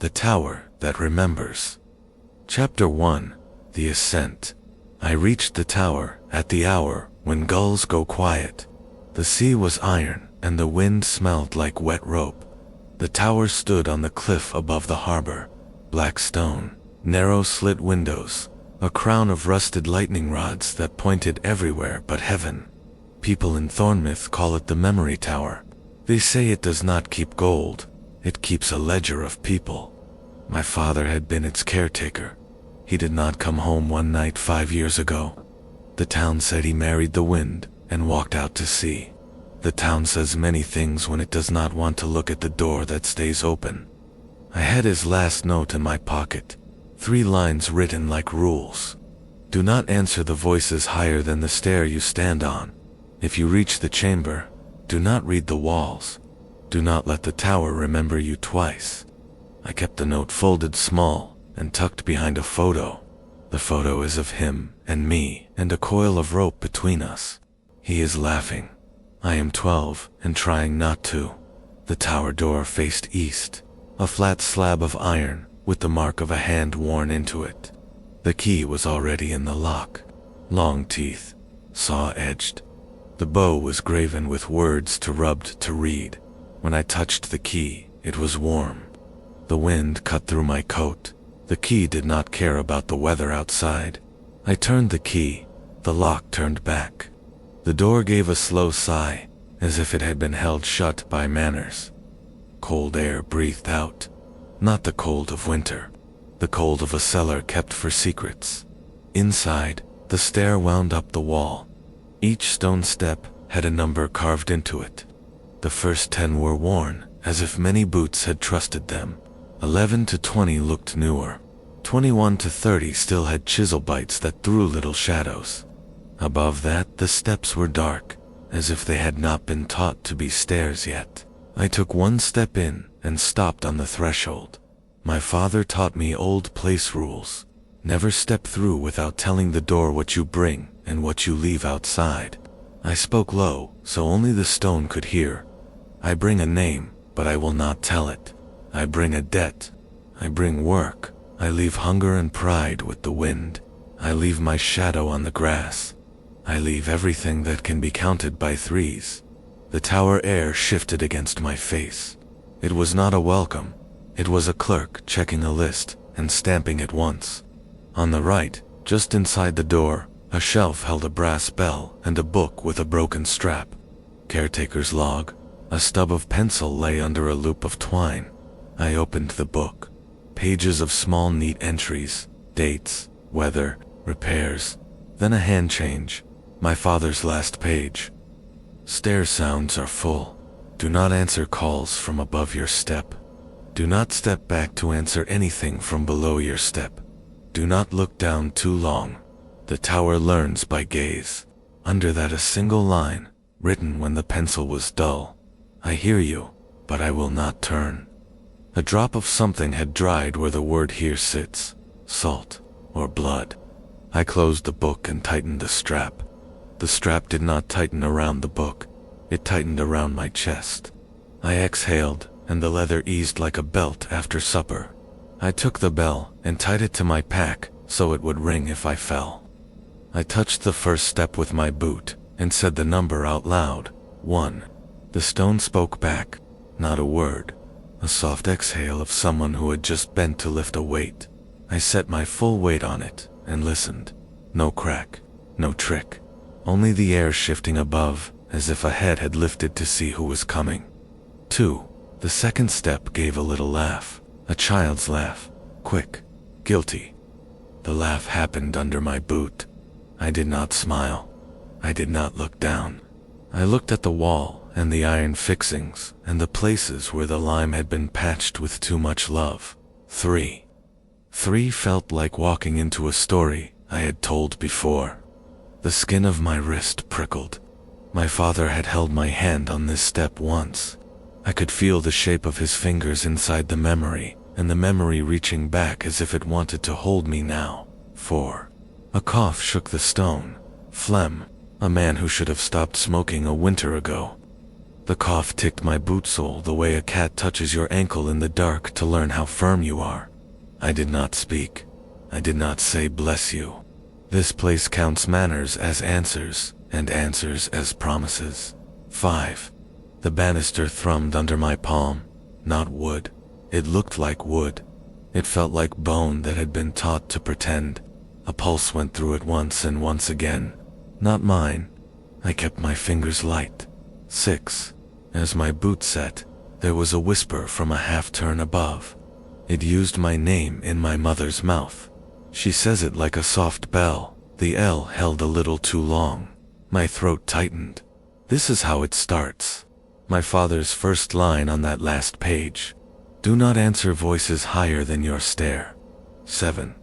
The Tower That Remembers. Chapter 1. The Ascent. I reached the tower at the hour when gulls go quiet. The sea was iron and the wind smelled like wet rope. The tower stood on the cliff above the harbor. Black stone, narrow slit windows, a crown of rusted lightning rods that pointed everywhere but heaven. People in Thornmouth call it the Memory Tower. They say it does not keep gold, it keeps a ledger of people. My father had been its caretaker. He did not come home one night 5 years ago. The town said he married the wind and walked out to sea. The town says many things when it does not want to look at the door that stays open. I had his last note in my pocket, 3 lines written like rules. Do not answer the voices higher than the stair you stand on. If you reach the chamber, do not read the walls. Do not let the tower remember you twice. I kept the note folded small and tucked behind a photo. The photo is of him and me and a coil of rope between us. He is laughing. I am 12 and trying not to. The tower door faced east, a flat slab of iron with the mark of a hand worn into it. The key was already in the lock. Long teeth, saw-edged. The bow was graven with words too rubbed to read. When I touched the key, it was warm. The wind cut through my coat. The key did not care about the weather outside. I turned the key. The lock turned back. The door gave a slow sigh, as if it had been held shut by manners. Cold air breathed out. Not the cold of winter. The cold of a cellar kept for secrets. Inside, the stair wound up the wall. Each stone step had a number carved into it. The first 10 were worn, as if many boots had trusted them. 11 to 20 looked newer. 21 to 30 still had chisel bites that threw little shadows. Above that, the steps were dark, as if they had not been taught to be stairs yet. I took 1 step in and stopped on the threshold. My father taught me old place rules. Never step through without telling the door what you bring and what you leave outside. I spoke low, so only the stone could hear. I bring a name, but I will not tell it. I bring a debt. I bring work. I leave hunger and pride with the wind. I leave my shadow on the grass. I leave everything that can be counted by 3s. The tower air shifted against my face. It was not a welcome. It was a clerk checking a list and stamping it once. On the right, just inside the door, a shelf held a brass bell and a book with a broken strap. Caretaker's log. A stub of pencil lay under a loop of twine. I opened the book. Pages of small neat entries, dates, weather, repairs, then a hand change. My father's last page. Stair sounds are full. Do not answer calls from above your step. Do not step back to answer anything from below your step. Do not look down too long. The tower learns by gaze. Under that a single line, written when the pencil was dull. I hear you, but I will not turn. A drop of something had dried where the word here sits, salt or blood. I closed the book and tightened the strap. The strap did not tighten around the book. It tightened around my chest. I exhaled, and the leather eased like a belt after supper. I took the bell and tied it to my pack so it would ring if I fell. I touched the first step with my boot and said the number out loud, 1. The stone spoke back, not a word. A soft exhale of someone who had just bent to lift a weight. I set my full weight on it and listened. No crack, no trick. Only the air shifting above, as if a head had lifted to see who was coming. 2. The second step gave a little laugh, a child's laugh, quick, guilty. The laugh happened under my boot. I did not smile. I did not look down. I looked at the wall and the iron fixings and the places where the lime had been patched with too much love. 3. 3 felt like walking into a story I had told before. The skin of my wrist prickled. My father had held my hand on this step once. I could feel the shape of his fingers inside the memory, and the memory reaching back as if it wanted to hold me now. 4. A cough shook the stone. Phlegm. A man who should have stopped smoking a winter ago. The cough ticked my boot sole the way a cat touches your ankle in the dark to learn how firm you are. I did not speak. I did not say bless you. This place counts manners as answers, and answers as promises. 5. The banister thrummed under my palm. Not wood. It looked like wood. It felt like bone that had been taught to pretend. A pulse went through it once and once again. Not mine. I kept my fingers light. 6. As my boot set, there was a whisper from a half-turn above. It used my name in my mother's mouth. She says it like a soft bell. The L held a little too long. My throat tightened. This is how it starts. My father's first line on that last page. Do not answer voices higher than your stair. 7.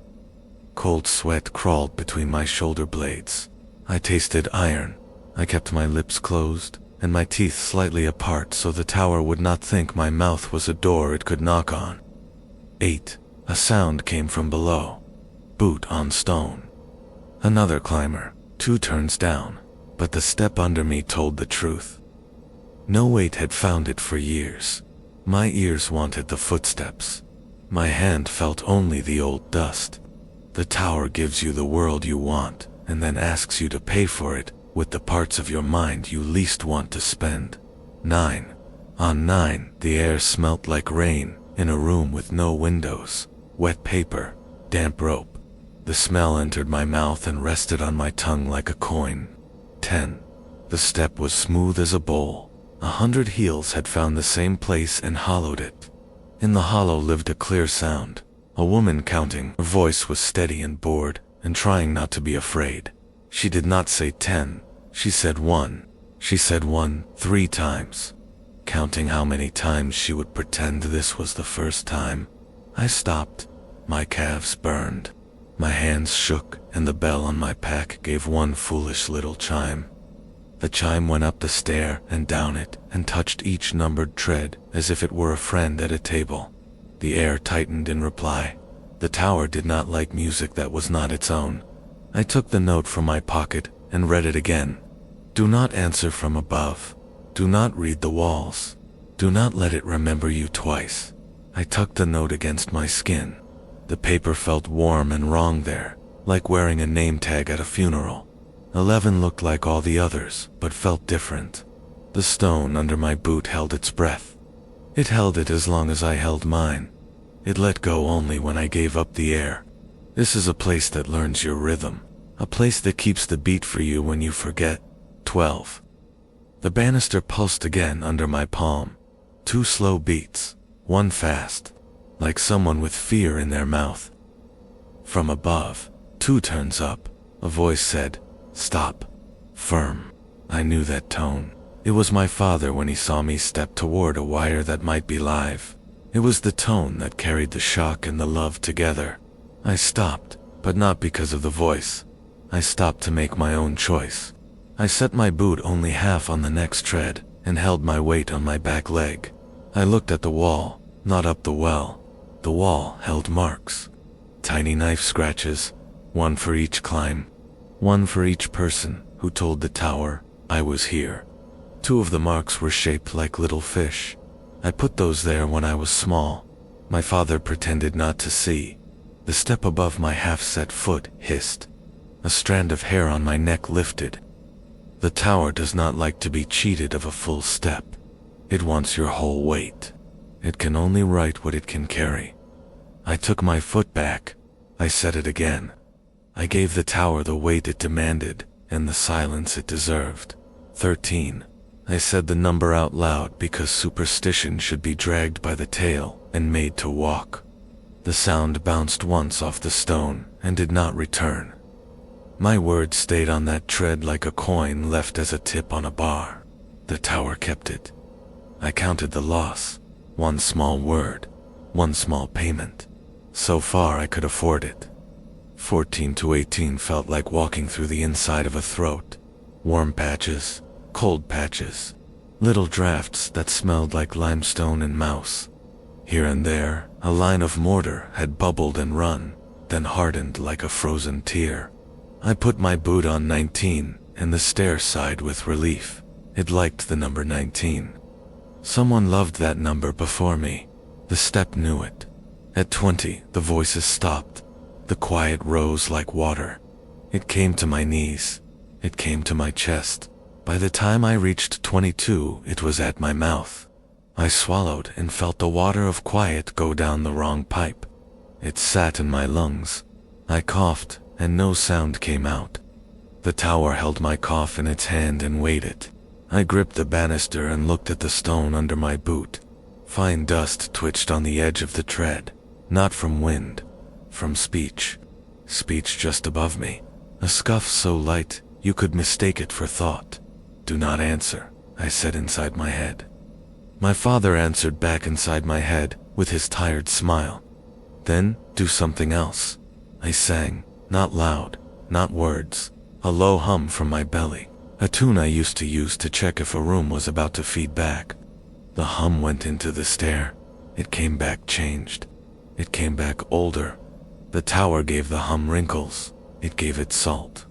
Cold sweat crawled between my shoulder blades. I tasted iron. I kept my lips closed and my teeth slightly apart so the tower would not think my mouth was a door it could knock on. 8. A sound came from below. Boot on stone. Another climber, 2 turns down, but the step under me told the truth. No weight had found it for years. My ears wanted the footsteps. My hand felt only the old dust. The tower gives you the world you want, and then asks you to pay for it with the parts of your mind you least want to spend. 9. On 9, the air smelt like rain in a room with no windows, wet paper, damp rope. The smell entered my mouth and rested on my tongue like a coin. 10. The step was smooth as a bowl. 100 heels had found the same place and hollowed it. In the hollow lived a clear sound. A woman counting. Her voice was steady and bored, and trying not to be afraid. She did not say 10. She said 1. She said 1 3 times. Counting how many times she would pretend this was the first time. I stopped. My calves burned. My hands shook, and the bell on my pack gave one foolish little chime. The chime went up the stair and down it, and touched each numbered tread as if it were a friend at a table. The air tightened in reply. The tower did not like music that was not its own. I took the note from my pocket and read it again. Do not answer from above. Do not read the walls. Do not let it remember you twice. I tucked the note against my skin. The paper felt warm and wrong there, like wearing a name tag at a funeral. 11 looked like all the others, but felt different. The stone under my boot held its breath. It held it as long as I held mine. It let go only when I gave up the air. This is a place that learns your rhythm. A place that keeps the beat for you when you forget. 12. The banister pulsed again under my palm. 2 slow beats, 1 fast, like someone with fear in their mouth. From above, 2 turns up, a voice said, stop. Firm. I knew that tone. It was my father when he saw me step toward a wire that might be live. It was the tone that carried the shock and the love together. I stopped, but not because of the voice. I stopped to make my own choice. I set my boot only half on the next tread, and held my weight on my back leg. I looked at the wall, not up the well. The wall held marks. Tiny knife scratches, 1 for each climb. 1 for each person who told the tower I was here. 2 of the marks were shaped like little fish. I put those there when I was small. My father pretended not to see. The step above my half-set foot hissed. A strand of hair on my neck lifted. The tower does not like to be cheated of a full step. It wants your whole weight. It can only write what it can carry. I took my foot back. I said it again. I gave the tower the weight it demanded, and the silence it deserved. 13. I said the number out loud because superstition should be dragged by the tail and made to walk. The sound bounced once off the stone and did not return. My word stayed on that tread like a coin left as a tip on a bar. The tower kept it. I counted the loss. 1 small word. 1 small payment. So far I could afford it. 14 to 18 felt like walking through the inside of a throat. Warm patches, cold patches, little drafts that smelled like limestone and mouse. Here and there, a line of mortar had bubbled and run, then hardened like a frozen tear. I put my boot on 19, and the stair sighed with relief. It liked the number 19. Someone loved that number before me. The step knew it. At 20, the voices stopped. The quiet rose like water. It came to my knees. It came to my chest. By the time I reached 22, it was at my mouth. I swallowed and felt the water of quiet go down the wrong pipe. It sat in my lungs. I coughed, and no sound came out. The tower held my cough in its hand and waited. I gripped the banister and looked at the stone under my boot. Fine dust twitched on the edge of the tread, not from wind, from speech. Speech just above me. A scuff so light, you could mistake it for thought. "Do not answer," I said inside my head. My father answered back inside my head with his tired smile. "Then, do something else." I sang, not loud, not words, a low hum from my belly, a tune I used to use to check if a room was about to feed back. The hum went into the stair. It came back changed. It came back older. The tower gave the hum wrinkles. It gave it salt.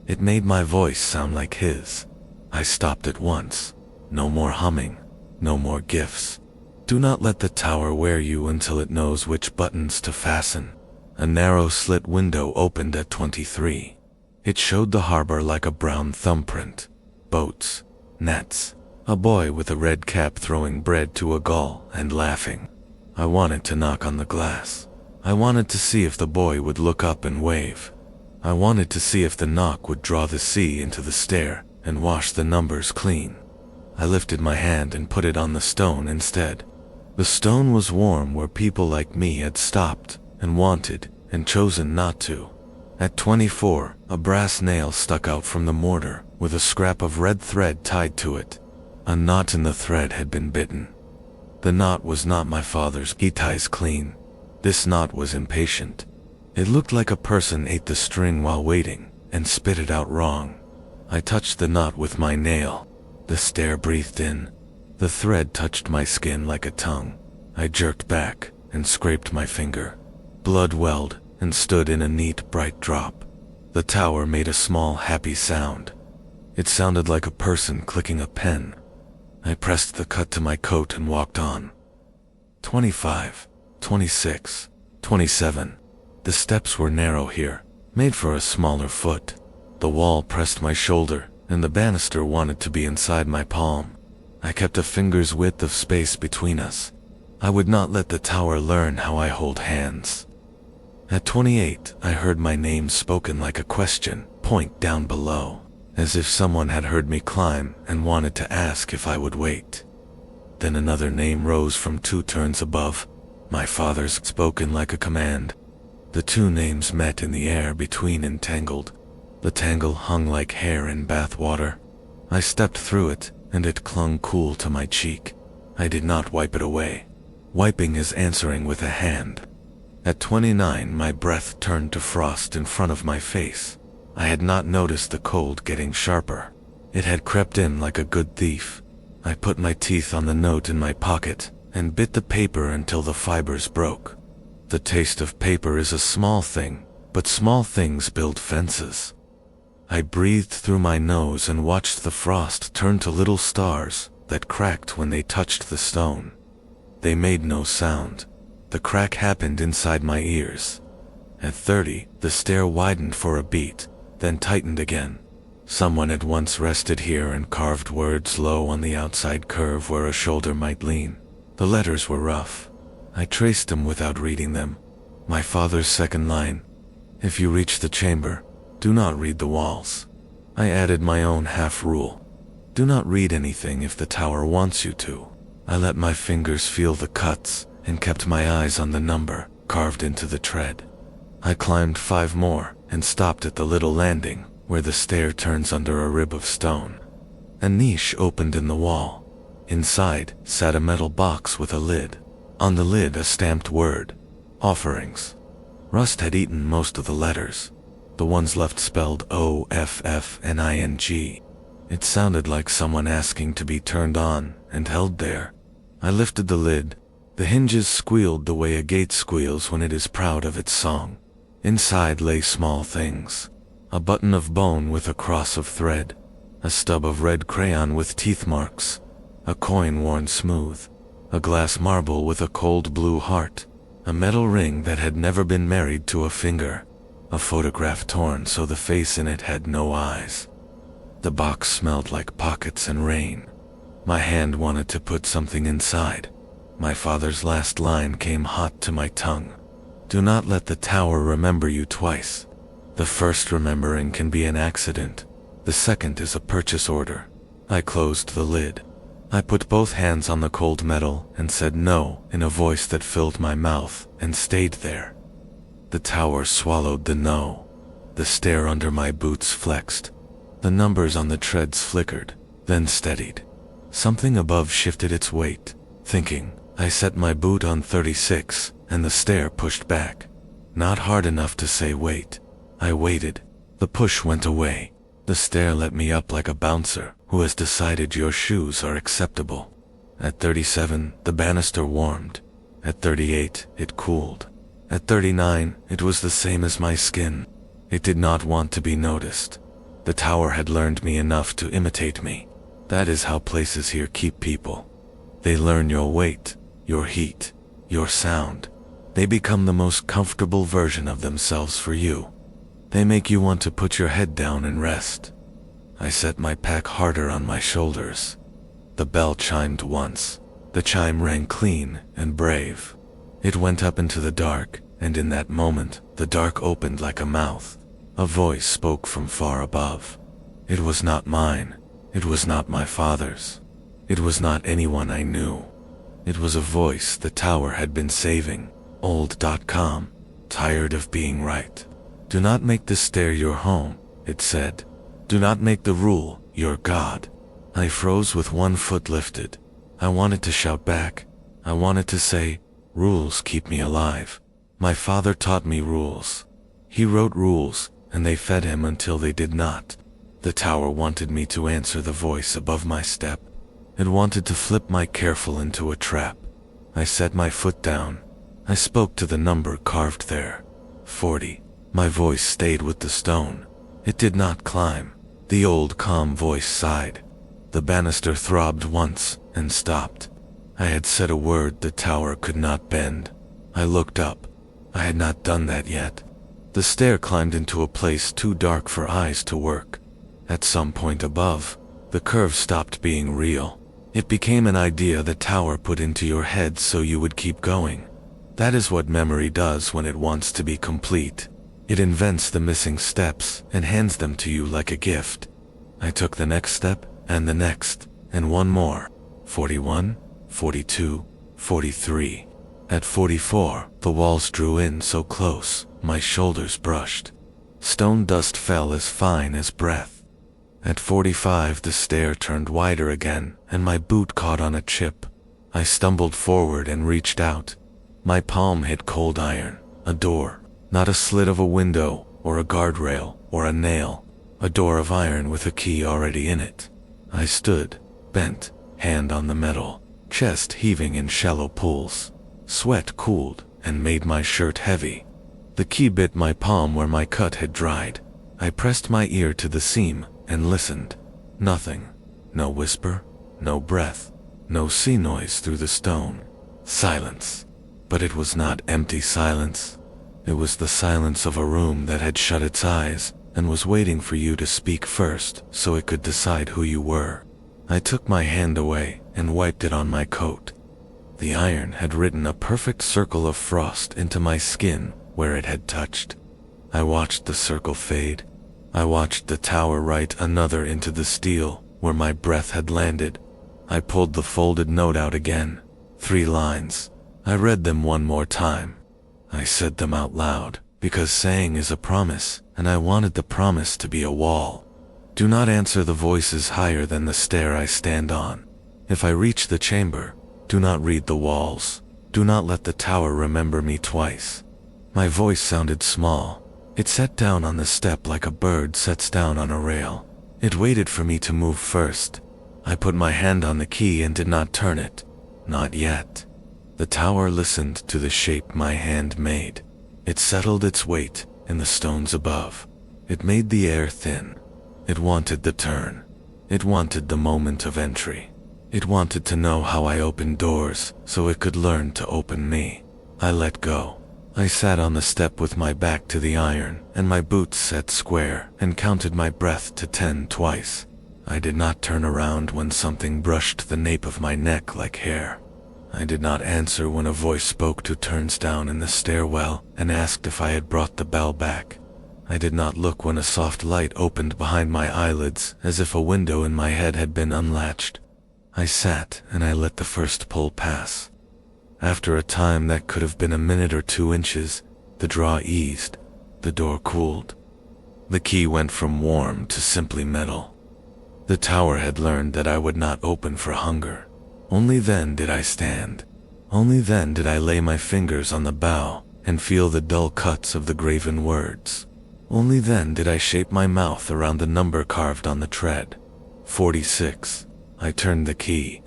It made my voice sound like his. I stopped at once. No more humming. No more gifts. Do not let the tower wear you until it knows which buttons to fasten. A narrow slit window opened at 23. It showed the harbor like a brown thumbprint. Boats, nets, a boy with a red cap throwing bread to a gull and laughing. I wanted to knock on the glass. I wanted to see if the boy would look up and wave. I wanted to see if the knock would draw the sea into the stair and wash the numbers clean. I lifted my hand and put it on the stone instead. The stone was warm where people like me had stopped and wanted and chosen not to. At 24, a brass nail stuck out from the mortar with a scrap of red thread tied to it. A knot in the thread had been bitten. The knot was not my father's. He ties clean. This knot was impatient. It looked like a person ate the string while waiting and spit it out wrong. I touched the knot with my nail. The stair breathed in. The thread touched my skin like a tongue. I jerked back and scraped my finger. Blood welled and stood in a neat, bright drop. The tower made a small, happy sound. It sounded like a person clicking a pen. I pressed the cut to my coat and walked on. 25, 26, 27. The steps were narrow here, made for a smaller foot. The wall pressed my shoulder, and the banister wanted to be inside my palm. I kept a finger's width of space between us. I would not let the tower learn how I hold hands. At 28, I heard my name spoken like a question, point down below, as if someone had heard me climb and wanted to ask if I would wait. Then another name rose from 2 turns above, my father's, spoken like a command. The 2 names met in the air between and tangled. The tangle hung like hair in bath water. I stepped through it, and it clung cool to my cheek. I did not wipe it away. Wiping is answering with a hand. At 29, my breath turned to frost in front of my face. I had not noticed the cold getting sharper. It had crept in like a good thief. I put my teeth on the note in my pocket and bit the paper until the fibers broke. The taste of paper is a small thing, but small things build fences. I breathed through my nose and watched the frost turn to little stars that cracked when they touched the stone. They made no sound. The crack happened inside my ears. At 30, the stair widened for a beat, then tightened again. Someone had once rested here and carved words low on the outside curve where a shoulder might lean. The letters were rough. I traced them without reading them. My father's second line, "If you reach the chamber, do not read the walls." I added my own half rule. Do not read anything if the tower wants you to. I let my fingers feel the cuts and kept my eyes on the number carved into the tread. I climbed 5 more and stopped at the little landing where the stair turns under a rib of stone. A niche opened in the wall. Inside sat a metal box with a lid. On the lid a stamped word, "Offerings." Rust had eaten most of the letters. The ones left spelled OFFNING. It sounded like someone asking to be turned on and held there. I lifted the lid. The hinges squealed the way a gate squeals when it is proud of its song. Inside lay small things. A button of bone with a cross of thread. a stub of red crayon with teeth marks, a coin worn smooth, a glass marble with a cold blue heart, a metal ring that had never been married to a finger, a photograph torn so the face in it had no eyes. The box smelled like pockets and rain. My hand wanted to put something inside. My father's last line came hot to my tongue. Do not let the tower remember you twice. The first remembering can be an accident. The second is a purchase order. I closed the lid. I put both hands on the cold metal and said no in a voice that filled my mouth and stayed there. The tower swallowed the no. The stair under my boots flexed. The numbers on the treads flickered, then steadied. Something above shifted its weight. Thinking, I set my boot on 36, and the stair pushed back. Not hard enough to say wait. I waited. The push went away. The stair let me up like a bouncer who has decided your shoes are acceptable. At 37, the banister warmed. At 38, it cooled. At 39, it was the same as my skin. It did not want to be noticed. The tower had learned me enough to imitate me. That is how places here keep people. They learn your weight, your heat, your sound. They become the most comfortable version of themselves for you. They make you want to put your head down and rest. I set my pack harder on my shoulders. The bell chimed once. The chime rang clean and brave. It went up into the dark, and in that moment, the dark opened like a mouth. A voice spoke from far above. It was not mine. It was not my father's. It was not anyone I knew. It was a voice the tower had been saving. Old.com. Tired of being right. Do not make the stair your home, it said. Do not make the rule your God. I froze with one foot lifted. I wanted to shout back. I wanted to say, rules keep me alive. My father taught me rules. He wrote rules, and they fed him until they did not. The tower wanted me to answer the voice above my step. It wanted to flip my careful into a trap. I set my foot down. I spoke to the number carved there. 40. My voice stayed with the stone. It did not climb. The old calm voice sighed. The banister throbbed once and stopped. I had said a word the tower could not bend. I looked up. I had not done that yet. The stair climbed into a place too dark for eyes to work. At some point above, the curve stopped being real. It became an idea the tower put into your head so you would keep going. That is what memory does when it wants to be complete. It invents the missing steps and hands them to you like a gift. I took the next step, and the next, and one more. 41, 42, 43. At 44, the walls drew in so close, my shoulders brushed. Stone dust fell as fine as breath. At 45, the stair turned wider again, and my boot caught on a chip. I stumbled forward and reached out. My palm hit cold iron, a door. Not a slit of a window, or a guardrail, or a nail. A door of iron with a key already in it. I stood, bent, hand on the metal, chest heaving in shallow pools. Sweat cooled and made my shirt heavy. The key bit my palm where my cut had dried. I pressed my ear to the seam and listened. Nothing. No whisper, no breath, no sea noise through the stone. Silence. But it was not empty silence. It was the silence of a room that had shut its eyes and was waiting for you to speak first so it could decide who you were. I took my hand away and wiped it on my coat. The iron had written a perfect circle of frost into my skin where it had touched. I watched the circle fade. I watched the tower write another into the steel where my breath had landed. I pulled the folded note out again. 3 lines. I read them one more time. I said them out loud, because saying is a promise, and I wanted the promise to be a wall. Do not answer the voices higher than the stair I stand on. If I reach the chamber, do not read the walls. Do not let the tower remember me twice. My voice sounded small. It sat down on the step like a bird sets down on a rail. It waited for me to move first. I put my hand on the key and did not turn it. Not yet. The tower listened to the shape my hand made. It settled its weight in the stones above. It made the air thin. It wanted the turn. It wanted the moment of entry. It wanted to know how I opened doors so it could learn to open me. I let go. I sat on the step with my back to the iron and my boots set square and counted my breath to 10 twice. I did not turn around when something brushed the nape of my neck like hair. I did not answer when a voice spoke 2 turns down in the stairwell and asked if I had brought the bell back. I did not look when a soft light opened behind my eyelids as if a window in my head had been unlatched. I sat and I let the first pull pass. After a time that could have been a minute or 2 inches, the draw eased, the door cooled. The key went from warm to simply metal. The tower had learned that I would not open for hunger. Only then did I stand. Only then did I lay my fingers on the bow and feel the dull cuts of the graven words. Only then did I shape my mouth around the number carved on the tread. 46. I turned the key.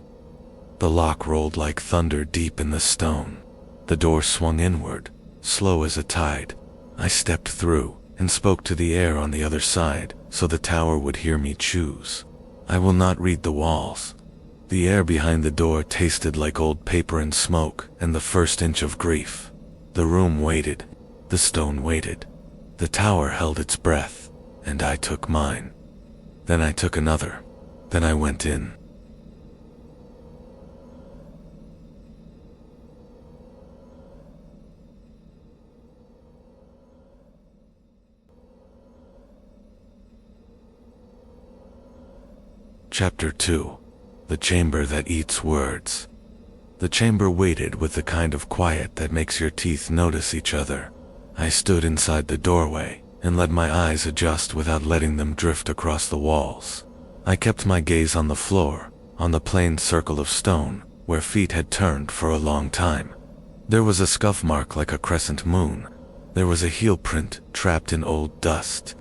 The lock rolled like thunder deep in the stone. The door swung inward, slow as a tide. I stepped through and spoke to the air on the other side so the tower would hear me choose. I will not read the walls. The air behind the door tasted like old paper and smoke and the first inch of grief. The room waited. The stone waited. The tower held its breath, and I took mine. Then I took another. Then I went in. Chapter 2. The Chamber That Eats Words. The chamber waited with the kind of quiet that makes your teeth notice each other. I stood inside the doorway and let my eyes adjust without letting them drift across the walls. I kept my gaze on the floor, on the plain circle of stone where feet had turned for a long time. There was a scuff mark like a crescent moon. There was a heel print trapped in old dust.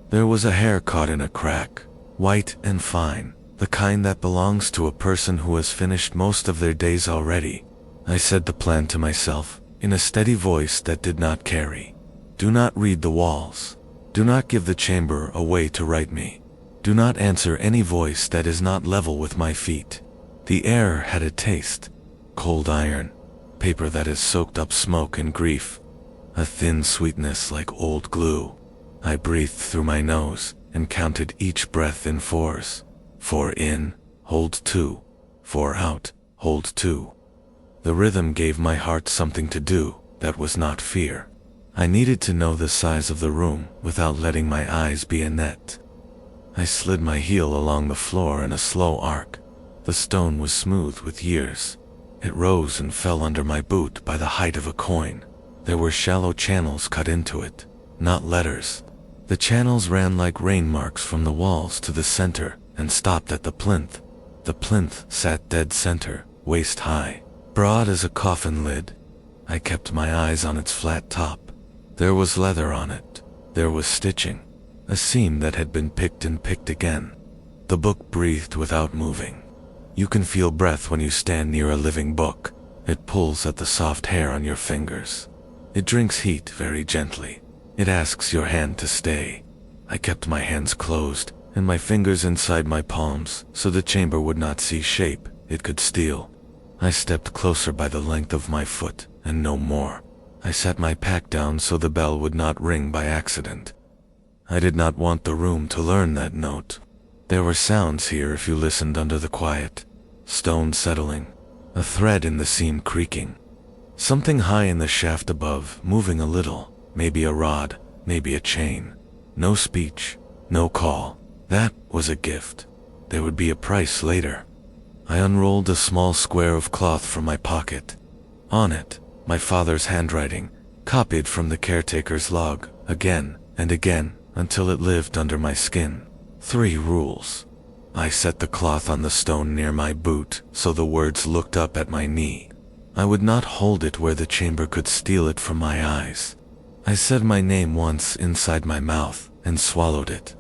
There was a hair caught in a crack, white and fine, the kind that belongs to a person who has finished most of their days already. I said the plan to myself, in a steady voice that did not carry. Do not read the walls. Do not give the chamber a way to write me. Do not answer any voice that is not level with my feet. The air had a taste. Cold iron, paper that has soaked up smoke and grief, a thin sweetness like old glue. I breathed through my nose and counted each breath in 4s. 4 in, hold 2. 4 out, hold 2. The rhythm gave my heart something to do that was not fear. I needed to know the size of the room without letting my eyes be a net. I slid my heel along the floor in a slow arc. The stone was smooth with years. It rose and fell under my boot by the height of a coin. There were shallow channels cut into it, not letters. The channels ran like rain marks from the walls to the center and stopped at the plinth. The plinth sat dead center, waist high, broad as a coffin lid. I kept my eyes on its flat top. There was leather on it. There was stitching, a seam that had been picked and picked again. The book breathed without moving. You can feel breath when you stand near a living book. It pulls at the soft hair on your fingers. It drinks heat very gently. It asks your hand to stay. I kept my hands closed and my fingers inside my palms so the chamber would not see shape it could steal. I stepped closer by the length of my foot and no more. I set my pack down so the bell would not ring by accident. I did not want the room to learn that note. There were sounds here if you listened under the quiet. Stone settling, a thread in the seam creaking. Something high in the shaft above moving a little, maybe a rod, maybe a chain. No speech, no call. That was a gift. There would be a price later. I unrolled a small square of cloth from my pocket. On it, my father's handwriting, copied from the caretaker's log, again and again, until it lived under my skin. 3 rules. I set the cloth on the stone near my boot, so the words looked up at my knee. I would not hold it where the chamber could steal it from my eyes. I said my name once inside my mouth and swallowed it.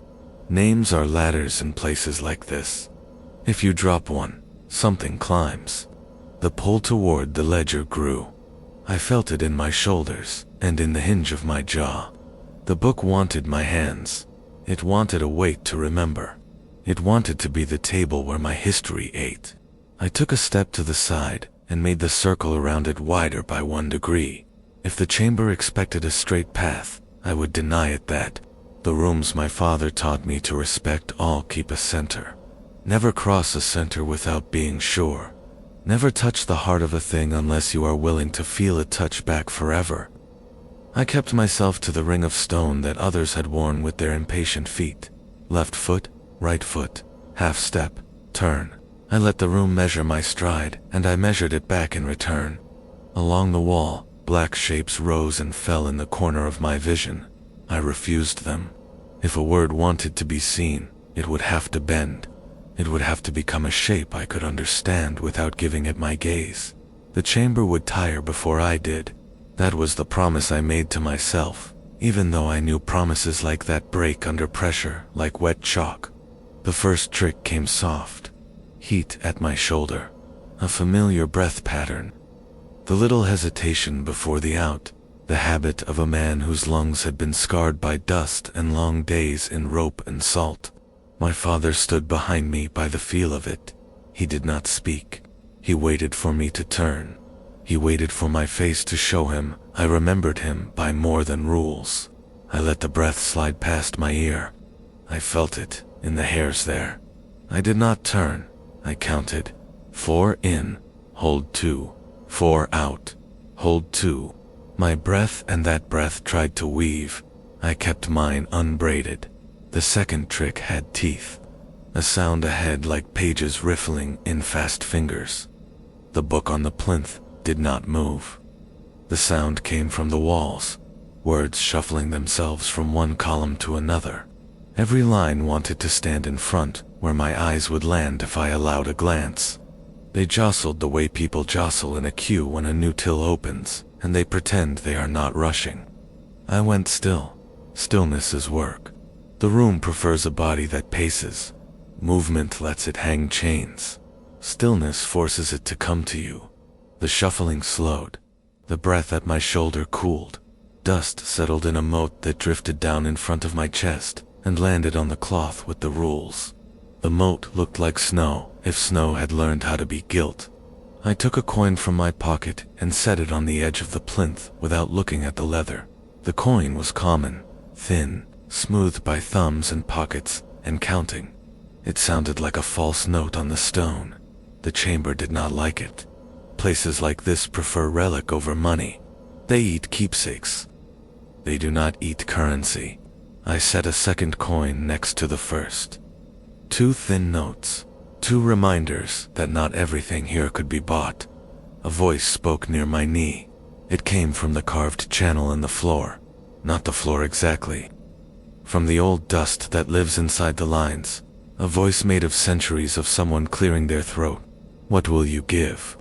Names are ladders in places like this. If you drop one, something climbs. The pull toward the ledger grew. I felt it in my shoulders and in the hinge of my jaw. The book wanted my hands. It wanted a weight to remember. It wanted to be the table where my history ate. I took a step to the side and made the circle around it wider by 1 degree. If the chamber expected a straight path, I would deny it that. The rooms my father taught me to respect all keep a center. Never cross a center without being sure. Never touch the heart of a thing unless you are willing to feel it touch back forever. I kept myself to the ring of stone that others had worn with their impatient feet. Left foot, right foot, half step, turn. I let the room measure my stride, and I measured it back in return. Along the wall, black shapes rose and fell in the corner of my vision. I refused them. If a word wanted to be seen, it would have to bend. It would have to become a shape I could understand without giving it my gaze. The chamber would tire before I did. That was the promise I made to myself, even though I knew promises like that break under pressure like wet chalk. The first trick came soft. Heat at my shoulder. A familiar breath pattern. The little hesitation before the out. The habit of a man whose lungs had been scarred by dust and long days in rope and salt. My father stood behind me by the feel of it. He did not speak. He waited for me to turn. He waited for my face to show him I remembered him by more than rules. I let the breath slide past my ear. I felt it in the hairs there. I did not turn. I counted. 4 in, hold 2. 4 out, hold 2. My breath and that breath tried to weave. I kept mine unbraided. The second trick had teeth. A sound ahead like pages riffling in fast fingers. The book on the plinth did not move. The sound came from the walls, words shuffling themselves from one column to another. Every line wanted to stand in front, where my eyes would land if I allowed a glance. They jostled the way people jostle in a queue when a new till opens, and they pretend they are not rushing. I went still. Stillness is work. The room prefers a body that paces. Movement lets it hang chains. Stillness forces it to come to you. The shuffling slowed. The breath at my shoulder cooled. Dust settled in a mote that drifted down in front of my chest and landed on the cloth with the rules. The mote looked like snow, if snow had learned how to be gilt. I took a coin from my pocket and set it on the edge of the plinth without looking at the leather. The coin was common, thin, smoothed by thumbs and pockets, and counting. It sounded like a false note on the stone. The chamber did not like it. Places like this prefer relic over money. They eat keepsakes. They do not eat currency. I set a second coin next to the first. 2 thin notes. 2 reminders that not everything here could be bought. A voice spoke near my knee. It came from the carved channel in the floor. Not the floor exactly. From the old dust that lives inside the lines. A voice made of centuries of someone clearing their throat. What will you give?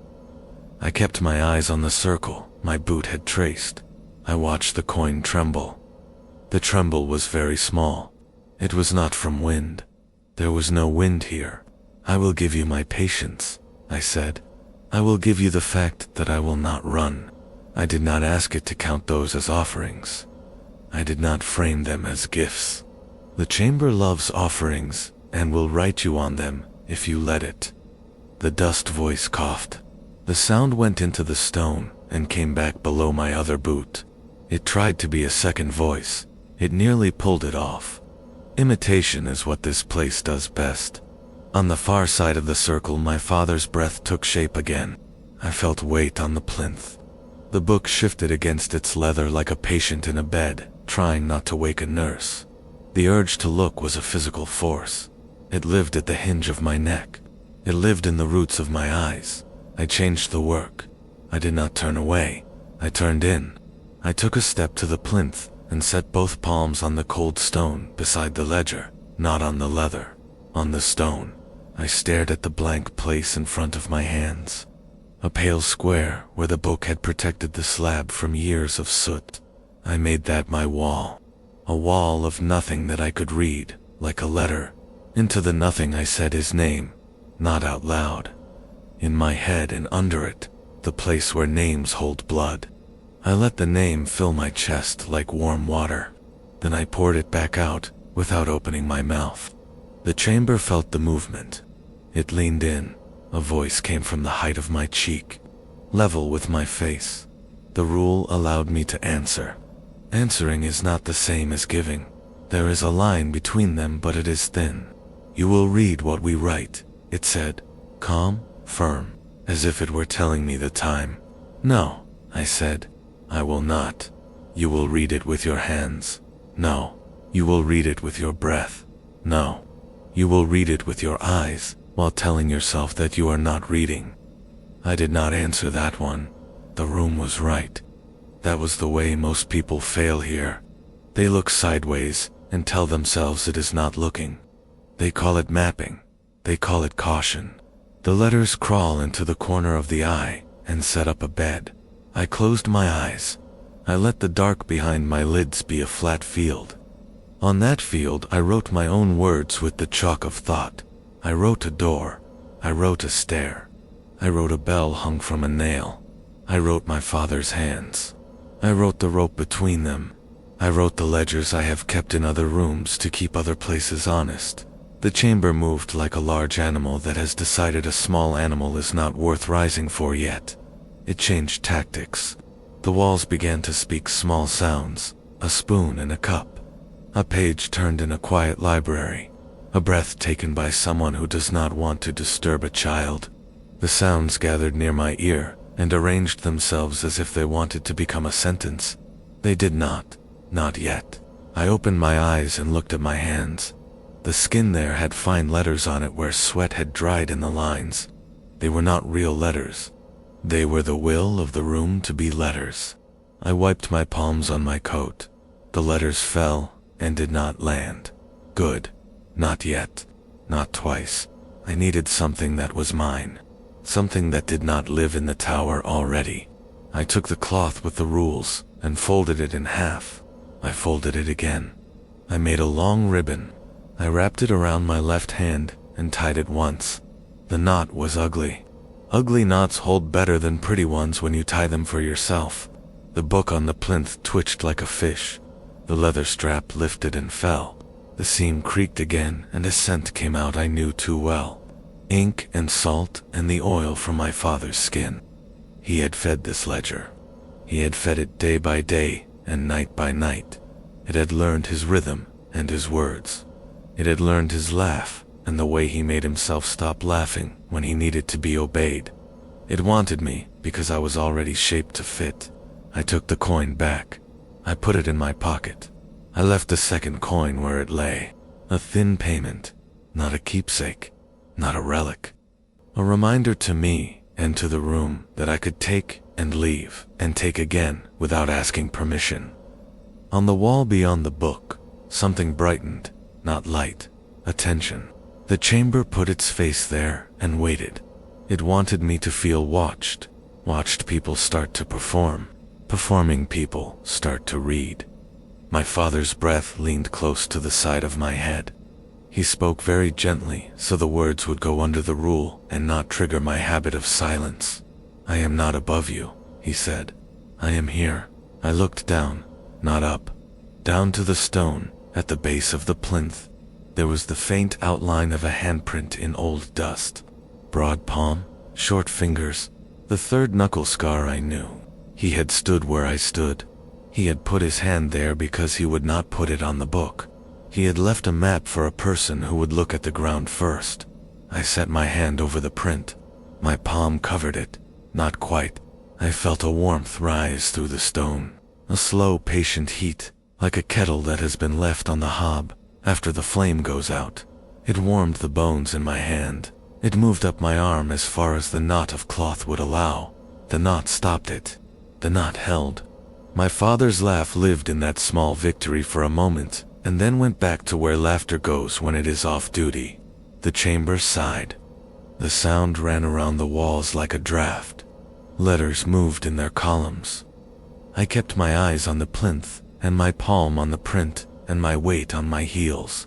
I kept my eyes on the circle my boot had traced. I watched the coin tremble. The tremble was very small. It was not from wind. There was no wind here. I will give you my patience, I said. I will give you the fact that I will not run. I did not ask it to count those as offerings. I did not frame them as gifts. The chamber loves offerings and will write you on them if you let it. The dust voice coughed. The sound went into the stone and came back below my other boot. It tried to be a second voice. It nearly pulled it off. Imitation is what this place does best. On the far side of the circle, my father's breath took shape again. I felt weight on the plinth. The book shifted against its leather like a patient in a bed, trying not to wake a nurse. The urge to look was a physical force. It lived at the hinge of my neck. It lived in the roots of my eyes. I changed the work. I did not turn away. I turned in. I took a step to the plinth and set both palms on the cold stone beside the ledger, not on the leather, on the stone. I stared at the blank place in front of my hands. A pale square where the book had protected the slab from years of soot. I made that my wall. A wall of nothing that I could read, like a letter. Into the nothing I said his name, not out loud. In my head and under it, the place where names hold blood. I let the name fill my chest like warm water. Then I poured it back out without opening my mouth. The chamber felt the movement. It leaned in. A voice came from the height of my cheek, level with my face. The rule allowed me to answer. Answering is not the same as giving. There is a line between them, but it is thin. You will read what we write, it said, calm, firm, as if it were telling me the time. No, I said, I will not. You will read it with your hands. No. You will read it with your breath. No. You will read it with your eyes, while telling yourself that you are not reading. I did not answer that one. The room was right. That was the way most people fail here. They look sideways and tell themselves it is not looking. They call it mapping. They call it caution. The letters crawl into the corner of the eye and set up a bed. I closed my eyes. I let the dark behind my lids be a flat field. On that field I wrote my own words with the chalk of thought. I wrote a door. I wrote a stair. I wrote a bell hung from a nail. I wrote my father's hands. I wrote the rope between them. I wrote the ledgers I have kept in other rooms to keep other places honest. The chamber moved like a large animal that has decided a small animal is not worth rising for yet. It changed tactics. The walls began to speak small sounds, a spoon and a cup. A page turned in a quiet library, a breath taken by someone who does not want to disturb a child. The sounds gathered near my ear and arranged themselves as if they wanted to become a sentence. They did not yet. I opened my eyes and looked at my hands. The skin there had fine letters on it where sweat had dried in the lines. They were not real letters. They were the will of the room to be letters. I wiped my palms on my coat. The letters fell and did not land. Good. Not yet. Not twice. I needed something that was mine. Something that did not live in the tower already. I took the cloth with the rules and folded it in half. I folded it again. I made a long ribbon. I wrapped it around my left hand and tied it once. The knot was ugly. Ugly knots hold better than pretty ones when you tie them for yourself. The book on the plinth twitched like a fish. The leather strap lifted and fell. The seam creaked again and a scent came out I knew too well. Ink and salt and the oil from my father's skin. He had fed this ledger. He had fed it day by day and night by night. It had learned his rhythm and his words. It had learned his laugh and the way he made himself stop laughing when he needed to be obeyed. It wanted me because I was already shaped to fit. I took the coin back. I put it in my pocket. I left the second coin where it lay. A thin payment, not a keepsake, not a relic. A reminder to me and to the room that I could take and leave and take again without asking permission. On the wall beyond the book, something brightened, not light, attention. The chamber put its face there and waited. It wanted me to feel watched. Watched people start to perform. Performing people start to read. My father's breath leaned close to the side of my head. He spoke very gently so the words would go under the rule and not trigger my habit of silence. I am not above you, he said. I am here. I looked down, not up. Down to the stone, at the base of the plinth. There was the faint outline of a handprint in old dust. Broad palm, short fingers, the third knuckle scar I knew. He had stood where I stood. He had put his hand there because he would not put it on the book. He had left a map for a person who would look at the ground first. I set my hand over the print. My palm covered it. Not quite. I felt a warmth rise through the stone. A slow, patient heat, like a kettle that has been left on the hob after the flame goes out. It warmed the bones in my hand. It moved up my arm as far as the knot of cloth would allow. The knot stopped it. The knot held. My father's laugh lived in that small victory for a moment, and then went back to where laughter goes when it is off duty. The chamber sighed. The sound ran around the walls like a draft. Letters moved in their columns. I kept my eyes on the plinth, and my palm on the print, and my weight on my heels.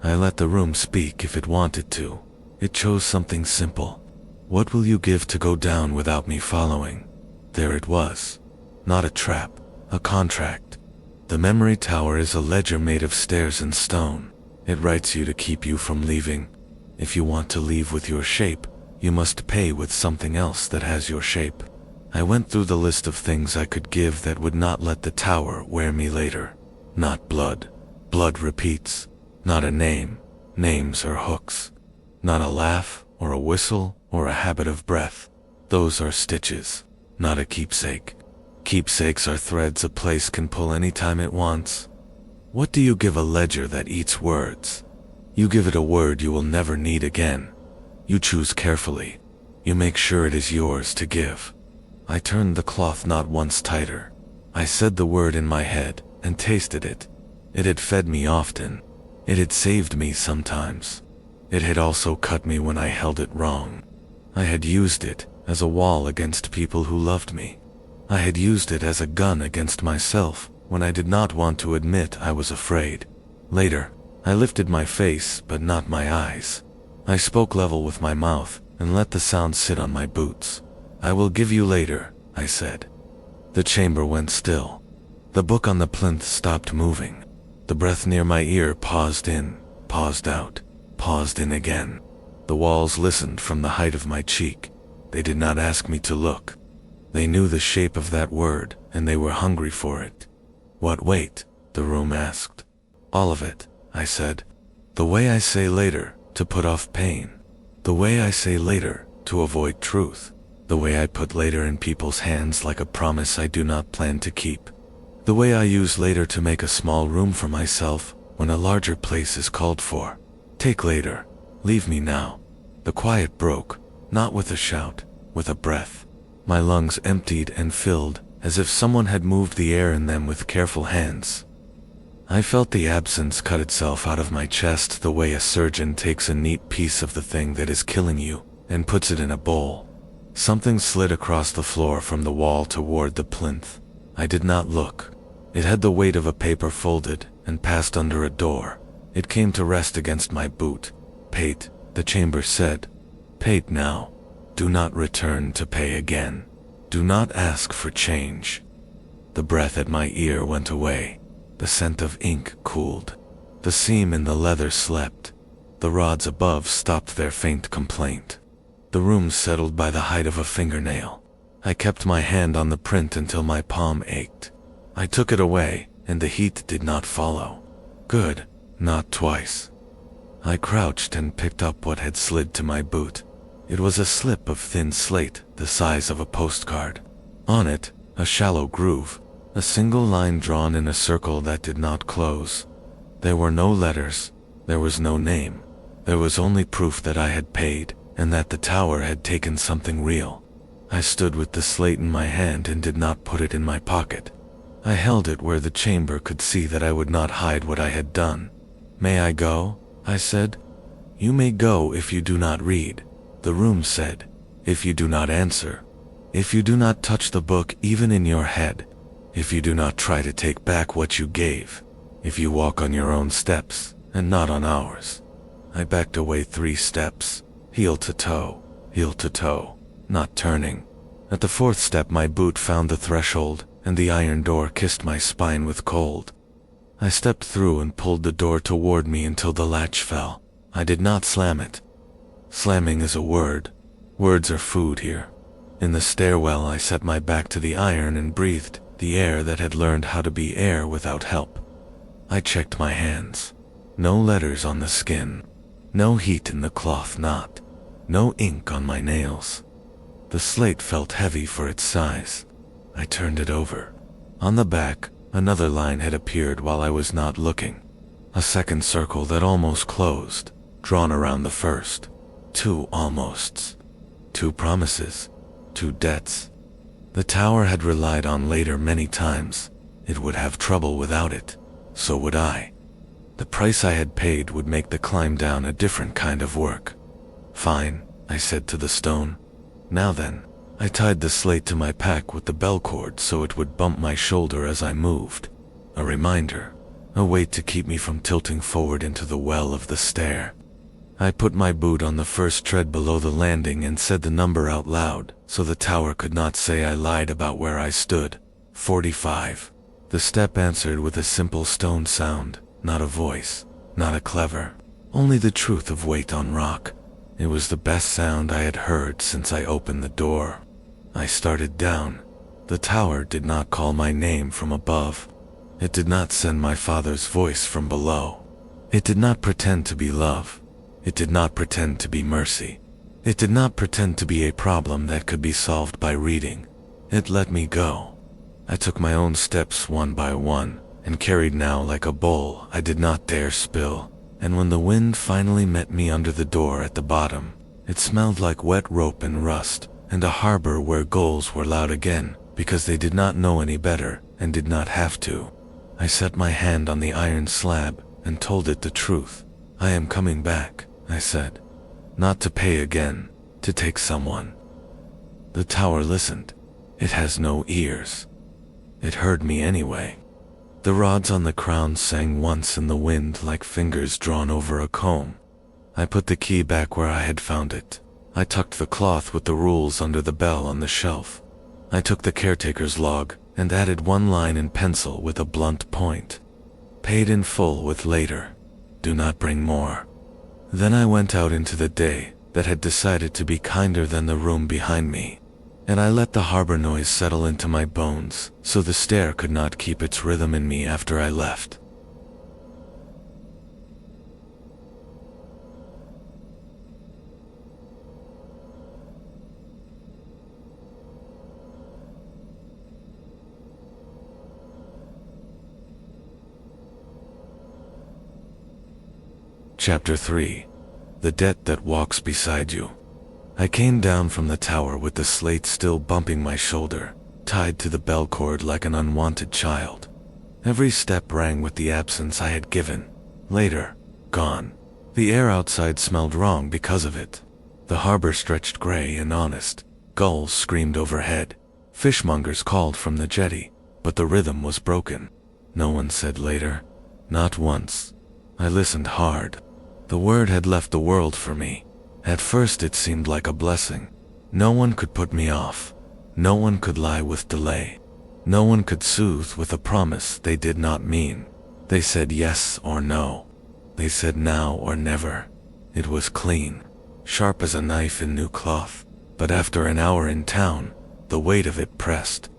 I let the room speak if it wanted to. It chose something simple. What will you give to go down without me following? There it was. Not a trap, a contract. The memory tower is a ledger made of stairs and stone. It writes you to keep you from leaving. If you want to leave with your shape, you must pay with something else that has your shape. I went through the list of things I could give that would not let the tower wear me later. Not blood. Blood repeats. Not a name. Names are hooks. Not a laugh, or a whistle, or a habit of breath. Those are stitches. Not a keepsake. Keepsakes are threads a place can pull any time it wants. What do you give a ledger that eats words? You give it a word you will never need again. You choose carefully. You make sure it is yours to give. I turned the cloth not once tighter. I said the word in my head and tasted it. It had fed me often. It had saved me sometimes. It had also cut me when I held it wrong. I had used it as a wall against people who loved me. I had used it as a gun against myself when I did not want to admit I was afraid. Later, I lifted my face but not my eyes. I spoke level with my mouth and let the sound sit on my boots. I will give you later, I said. The chamber went still. The book on the plinth stopped moving. The breath near my ear paused in, paused out, paused in again. The walls listened from the height of my cheek. They did not ask me to look. They knew the shape of that word, and they were hungry for it. What weight? The room asked. All of it, I said. The way I say later, to put off pain. The way I say later, to avoid truth. The way I put later in people's hands like a promise I do not plan to keep. The way I use later to make a small room for myself when a larger place is called for. Take later. Leave me now. The quiet broke, not with a shout, with a breath. My lungs emptied and filled, as if someone had moved the air in them with careful hands. I felt the absence cut itself out of my chest the way a surgeon takes a neat piece of the thing that is killing you and puts it in a bowl. Something slid across the floor from the wall toward the plinth. I did not look. It had the weight of a paper folded and passed under a door. It came to rest against my boot. Pate, the chamber said. Pate now. Do not return to pay again. Do not ask for change. The breath at my ear went away. The scent of ink cooled. The seam in the leather slept. The rods above stopped their faint complaint. The room settled by the height of a fingernail. I kept my hand on the print until my palm ached. I took it away, and the heat did not follow. Good, not twice. I crouched and picked up what had slid to my boot. It was a slip of thin slate the size of a postcard. On it, a shallow groove, a single line drawn in a circle that did not close. There were no letters. There was no name. There was only proof that I had paid, and that the tower had taken something real. I stood with the slate in my hand and did not put it in my pocket. I held it where the chamber could see that I would not hide what I had done. May I go? I said. You may go if you do not read, the room said. If you do not answer. If you do not touch the book even in your head. If you do not try to take back what you gave. If you walk on your own steps, and not on ours. I backed away 3 steps. Heel to toe, not turning. At the 4th step my boot found the threshold, and the iron door kissed my spine with cold. I stepped through and pulled the door toward me until the latch fell. I did not slam it. Slamming is a word. Words are food here. In the stairwell I set my back to the iron and breathed the air that had learned how to be air without help. I checked my hands. No letters on the skin. No heat in the cloth knot. No ink on my nails. The slate felt heavy for its size. I turned it over. On the back, another line had appeared while I was not looking. A second circle that almost closed, drawn around the first. 2 almosts. 2 promises. 2 debts. The tower had relied on later many times. It would have trouble without it. So would I. The price I had paid would make the climb down a different kind of work. Fine, I said to the stone. Now then. I tied the slate to my pack with the bell cord so it would bump my shoulder as I moved. A reminder. A weight to keep me from tilting forward into the well of the stair. I put my boot on the first tread below the landing and said the number out loud so the tower could not say I lied about where I stood. 45. The step answered with a simple stone sound. Not a voice, not a clever, only the truth of weight on rock. It was the best sound I had heard since I opened the door. I started down. The tower did not call my name from above. It did not send my father's voice from below. It did not pretend to be love. It did not pretend to be mercy. It did not pretend to be a problem that could be solved by reading. It let me go. I took my own steps one by one, and carried now like a bowl I did not dare spill. And when the wind finally met me under the door at the bottom, it smelled like wet rope and rust, and a harbor where gulls were loud again, because they did not know any better, and did not have to. I set my hand on the iron slab, and told it the truth. I am coming back, I said. Not to pay again, to take someone. The tower listened. It has no ears. It heard me anyway. The rods on the crown sang once in the wind like fingers drawn over a comb. I put the key back where I had found it. I tucked the cloth with the rules under the bell on the shelf. I took the caretaker's log and added one line in pencil with a blunt point. Paid in full with later. Do not bring more. Then I went out into the day that had decided to be kinder than the room behind me. And I let the harbor noise settle into my bones, so the stair could not keep its rhythm in me after I left. Chapter 3. The Debt That Walks Beside You. I came down from the tower with the slate still bumping my shoulder, tied to the bell cord like an unwanted child. Every step rang with the absence I had given. Later, gone. The air outside smelled wrong because of it. The harbor stretched gray and honest. Gulls screamed overhead. Fishmongers called from the jetty, but the rhythm was broken. No one said later. Not once. I listened hard. The word had left the world for me. At first it seemed like a blessing. No one could put me off. No one could lie with delay. No one could soothe with a promise they did not mean. They said yes or no. They said now or never. It was clean, sharp as a knife in new cloth. But after an hour in town, the weight of it pressed.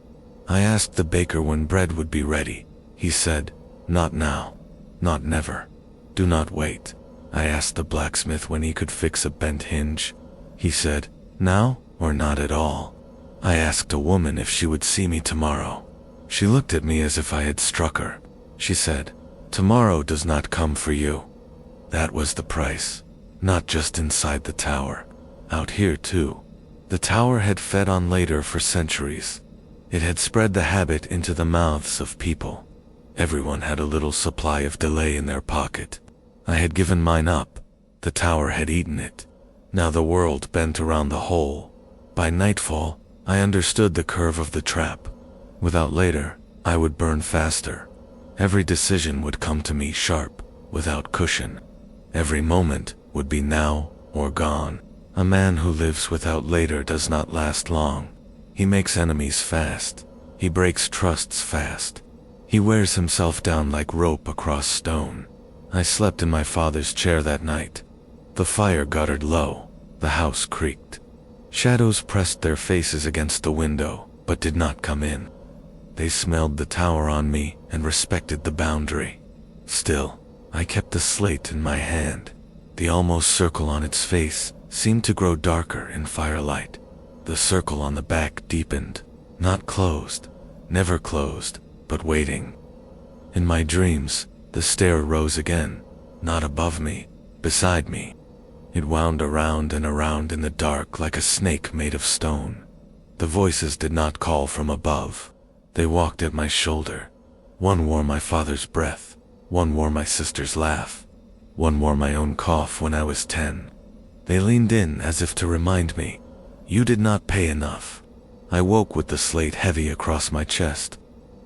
I asked the baker when bread would be ready. He said, not now, not never. Do not wait. I asked the blacksmith when he could fix a bent hinge. He said, now or not at all. I asked a woman if she would see me tomorrow. She looked at me as if I had struck her. She said, tomorrow does not come for you. That was the price. Not just inside the tower. Out here too. The tower had fed on later for centuries. It had spread the habit into the mouths of people. Everyone had a little supply of delay in their pocket. I had given mine up. The tower had eaten it. Now the world bent around the hole. By nightfall, I understood the curve of the trap. Without later, I would burn faster. Every decision would come to me sharp, without cushion. Every moment would be now or gone. A man who lives without later does not last long. He makes enemies fast. He breaks trusts fast. He wears himself down like rope across stone. I slept in my father's chair that night. The fire guttered low. The house creaked. Shadows pressed their faces against the window, but did not come in. They smelled the tower on me and respected the boundary. Still, I kept the slate in my hand. The almost circle on its face seemed to grow darker in firelight. The circle on the back deepened, not closed, never closed, but waiting. In my dreams, the stair rose again, not above me, beside me. It wound around and around in the dark like a snake made of stone. The voices did not call from above. They walked at my shoulder. One wore my father's breath. One wore my sister's laugh. One wore my own cough when I was 10. They leaned in as if to remind me, you did not pay enough. I woke with the slate heavy across my chest.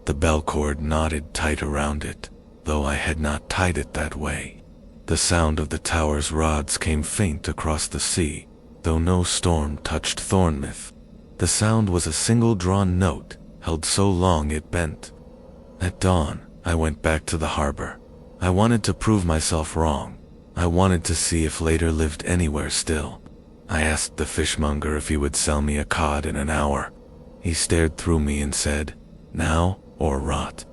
The bell cord knotted tight around it, though I had not tied it that way. The sound of the tower's rods came faint across the sea, though no storm touched Thornmouth. The sound was a single drawn note, held so long it bent. At dawn, I went back to the harbor. I wanted to prove myself wrong. I wanted to see if later lived anywhere still. I asked the fishmonger if he would sell me a cod in an hour. He stared through me and said, "Now or rot."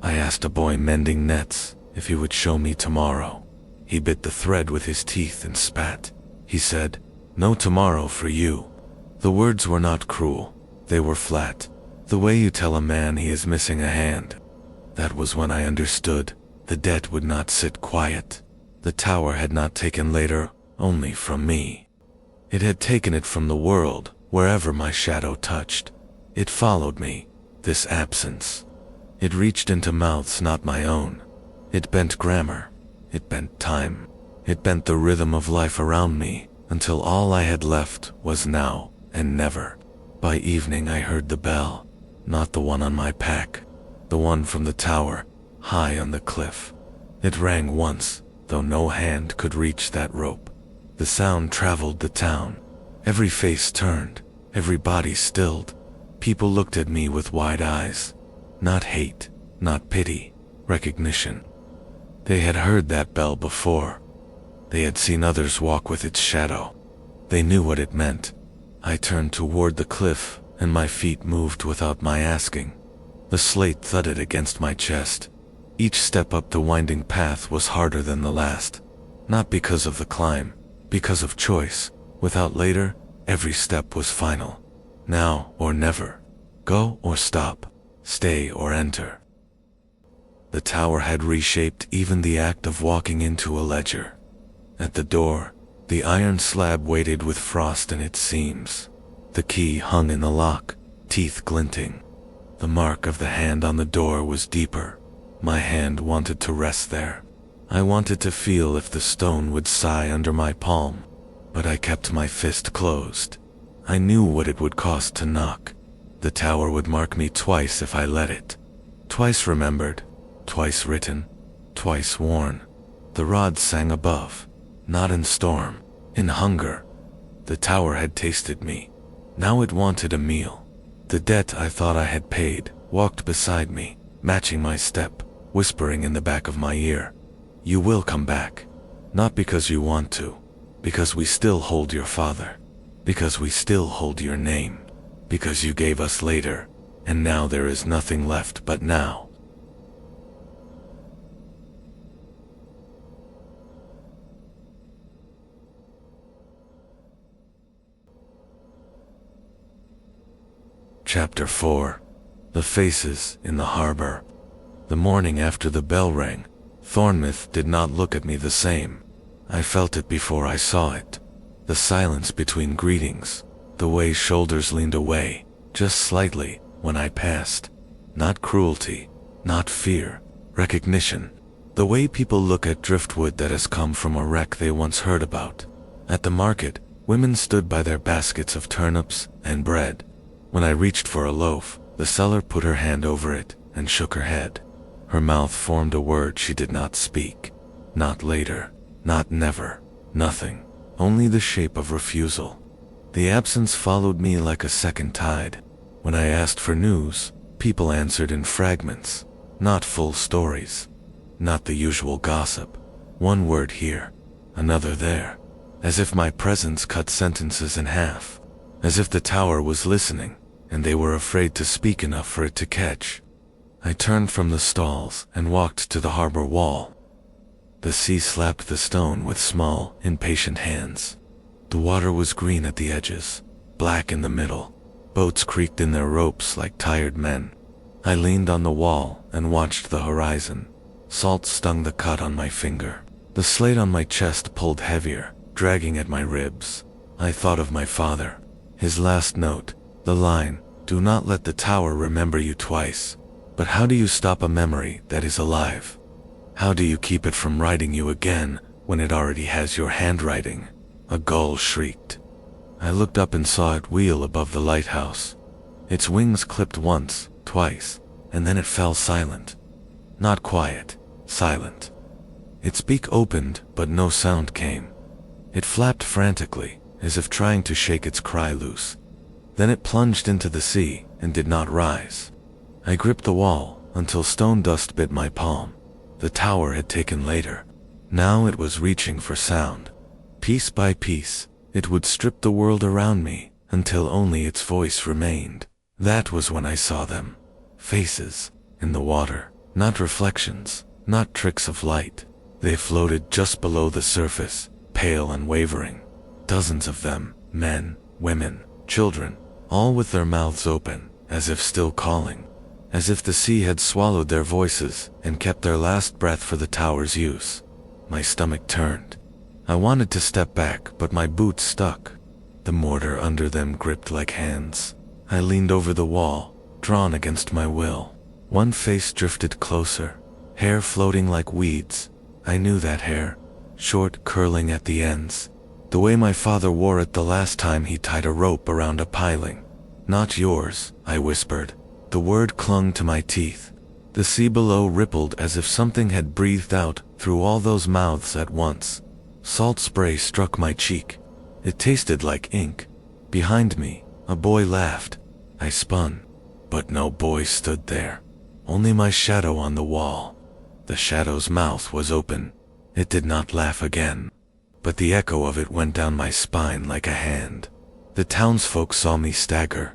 I asked a boy mending nets if he would show me tomorrow. He bit the thread with his teeth and spat. He said, "No tomorrow for you." The words were not cruel. They were flat. The way you tell a man he is missing a hand. That was when I understood. The debt would not sit quiet. The tower had not taken later only from me. It had taken it from the world, wherever my shadow touched. It followed me, this absence. It reached into mouths not my own. It bent grammar. It bent time. It bent the rhythm of life around me, until all I had left was now and never. By evening I heard the bell, not the one on my pack, the one from the tower, high on the cliff. It rang once, though no hand could reach that rope. The sound traveled the town. Every face turned, every body stilled. People looked at me with wide eyes. Not hate, not pity, recognition. They had heard that bell before. They had seen others walk with its shadow. They knew what it meant. I turned toward the cliff, and my feet moved without my asking. The slate thudded against my chest. Each step up the winding path was harder than the last. Not because of the climb, because of choice. Without later, every step was final. Now or never. Go or stop. Stay or enter. The tower had reshaped even the act of walking into a ledger. At the door, the iron slab waited with frost in its seams. The key hung in the lock, teeth glinting. The mark of the hand on the door was deeper. My hand wanted to rest there. I wanted to feel if the stone would sigh under my palm, but I kept my fist closed. I knew what it would cost to knock. The tower would mark me twice if I let it. Twice remembered, twice written, twice worn. The rod sang above, not in storm, in hunger. The tower had tasted me. Now it wanted a meal. The debt I thought I had paid walked beside me, matching my step, whispering in the back of my ear, "You will come back. Not because you want to, because we still hold your father, because we still hold your name, because you gave us later, and now there is nothing left but now." Chapter 4. The Faces in the Harbor. The morning after the bell rang, Thornmouth did not look at me the same. I felt it before I saw it. The silence between greetings, the way shoulders leaned away, just slightly, when I passed. Not cruelty, not fear, recognition. The way people look at driftwood that has come from a wreck they once heard about. At the market, women stood by their baskets of turnips and bread. When I reached for a loaf, the seller put her hand over it and shook her head. Her mouth formed a word she did not speak. Not later, not never, nothing, only the shape of refusal. The absence followed me like a second tide. When I asked for news, people answered in fragments, not full stories, not the usual gossip. One word here, another there, as if my presence cut sentences in half, as if the tower was listening, and they were afraid to speak enough for it to catch. I turned from the stalls and walked to the harbor wall. The sea slapped the stone with small, impatient hands. The water was green at the edges, black in the middle. Boats creaked in their ropes like tired men. I leaned on the wall and watched the horizon. Salt stung the cut on my finger. The slate on my chest pulled heavier, dragging at my ribs. I thought of my father. His last note, the line, "Do not let the tower remember you twice." But how do you stop a memory that is alive? How do you keep it from writing you again when it already has your handwriting? A gull shrieked. I looked up and saw it wheel above the lighthouse. Its wings clipped once, twice, and then it fell silent. Not quiet, silent. Its beak opened, but no sound came. It flapped frantically, as if trying to shake its cry loose. Then it plunged into the sea and did not rise. I gripped the wall until stone dust bit my palm. The tower had taken later. Now it was reaching for sound. Piece by piece, it would strip the world around me until only its voice remained. That was when I saw them. Faces in the water, not reflections, not tricks of light. They floated just below the surface, pale and wavering. Dozens of them, men, women, children, all with their mouths open, as if still calling, as if the sea had swallowed their voices and kept their last breath for the tower's use. My stomach turned. I wanted to step back, but my boots stuck. The mortar under them gripped like hands. I leaned over the wall, drawn against my will. One face drifted closer, hair floating like weeds. I knew that hair, short, curling at the ends, the way my father wore it the last time he tied a rope around a piling. "Not yours," I whispered. The word clung to my teeth. The sea below rippled as if something had breathed out through all those mouths at once. Salt spray struck my cheek. It tasted like ink. Behind me, a boy laughed. I spun, but no boy stood there. Only my shadow on the wall. The shadow's mouth was open. It did not laugh again, but the echo of it went down my spine like a hand. The townsfolk saw me stagger.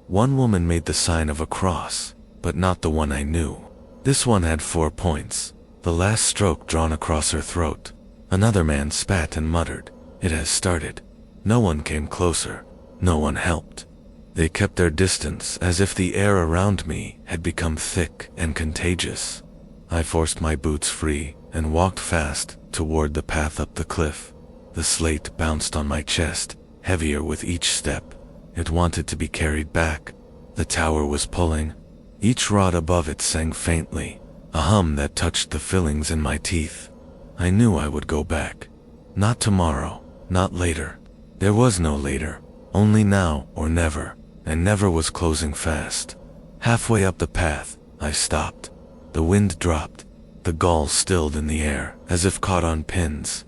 One woman made the sign of a cross, but not the one I knew. This one had 4 points, the last stroke drawn across her throat. Another man spat and muttered, "It has started." No one came closer. No one helped. They kept their distance as if the air around me had become thick and contagious. I forced my boots free and walked fast toward the path up the cliff. The slate bounced on my chest, heavier with each step. It wanted to be carried back. The tower was pulling. Each rod above it sang faintly, a hum that touched the fillings in my teeth. I knew I would go back. Not tomorrow, not later. There was no later, only now or never, and never was closing fast. Halfway up the path, I stopped. The wind dropped. The gulls stilled in the air, as if caught on pins.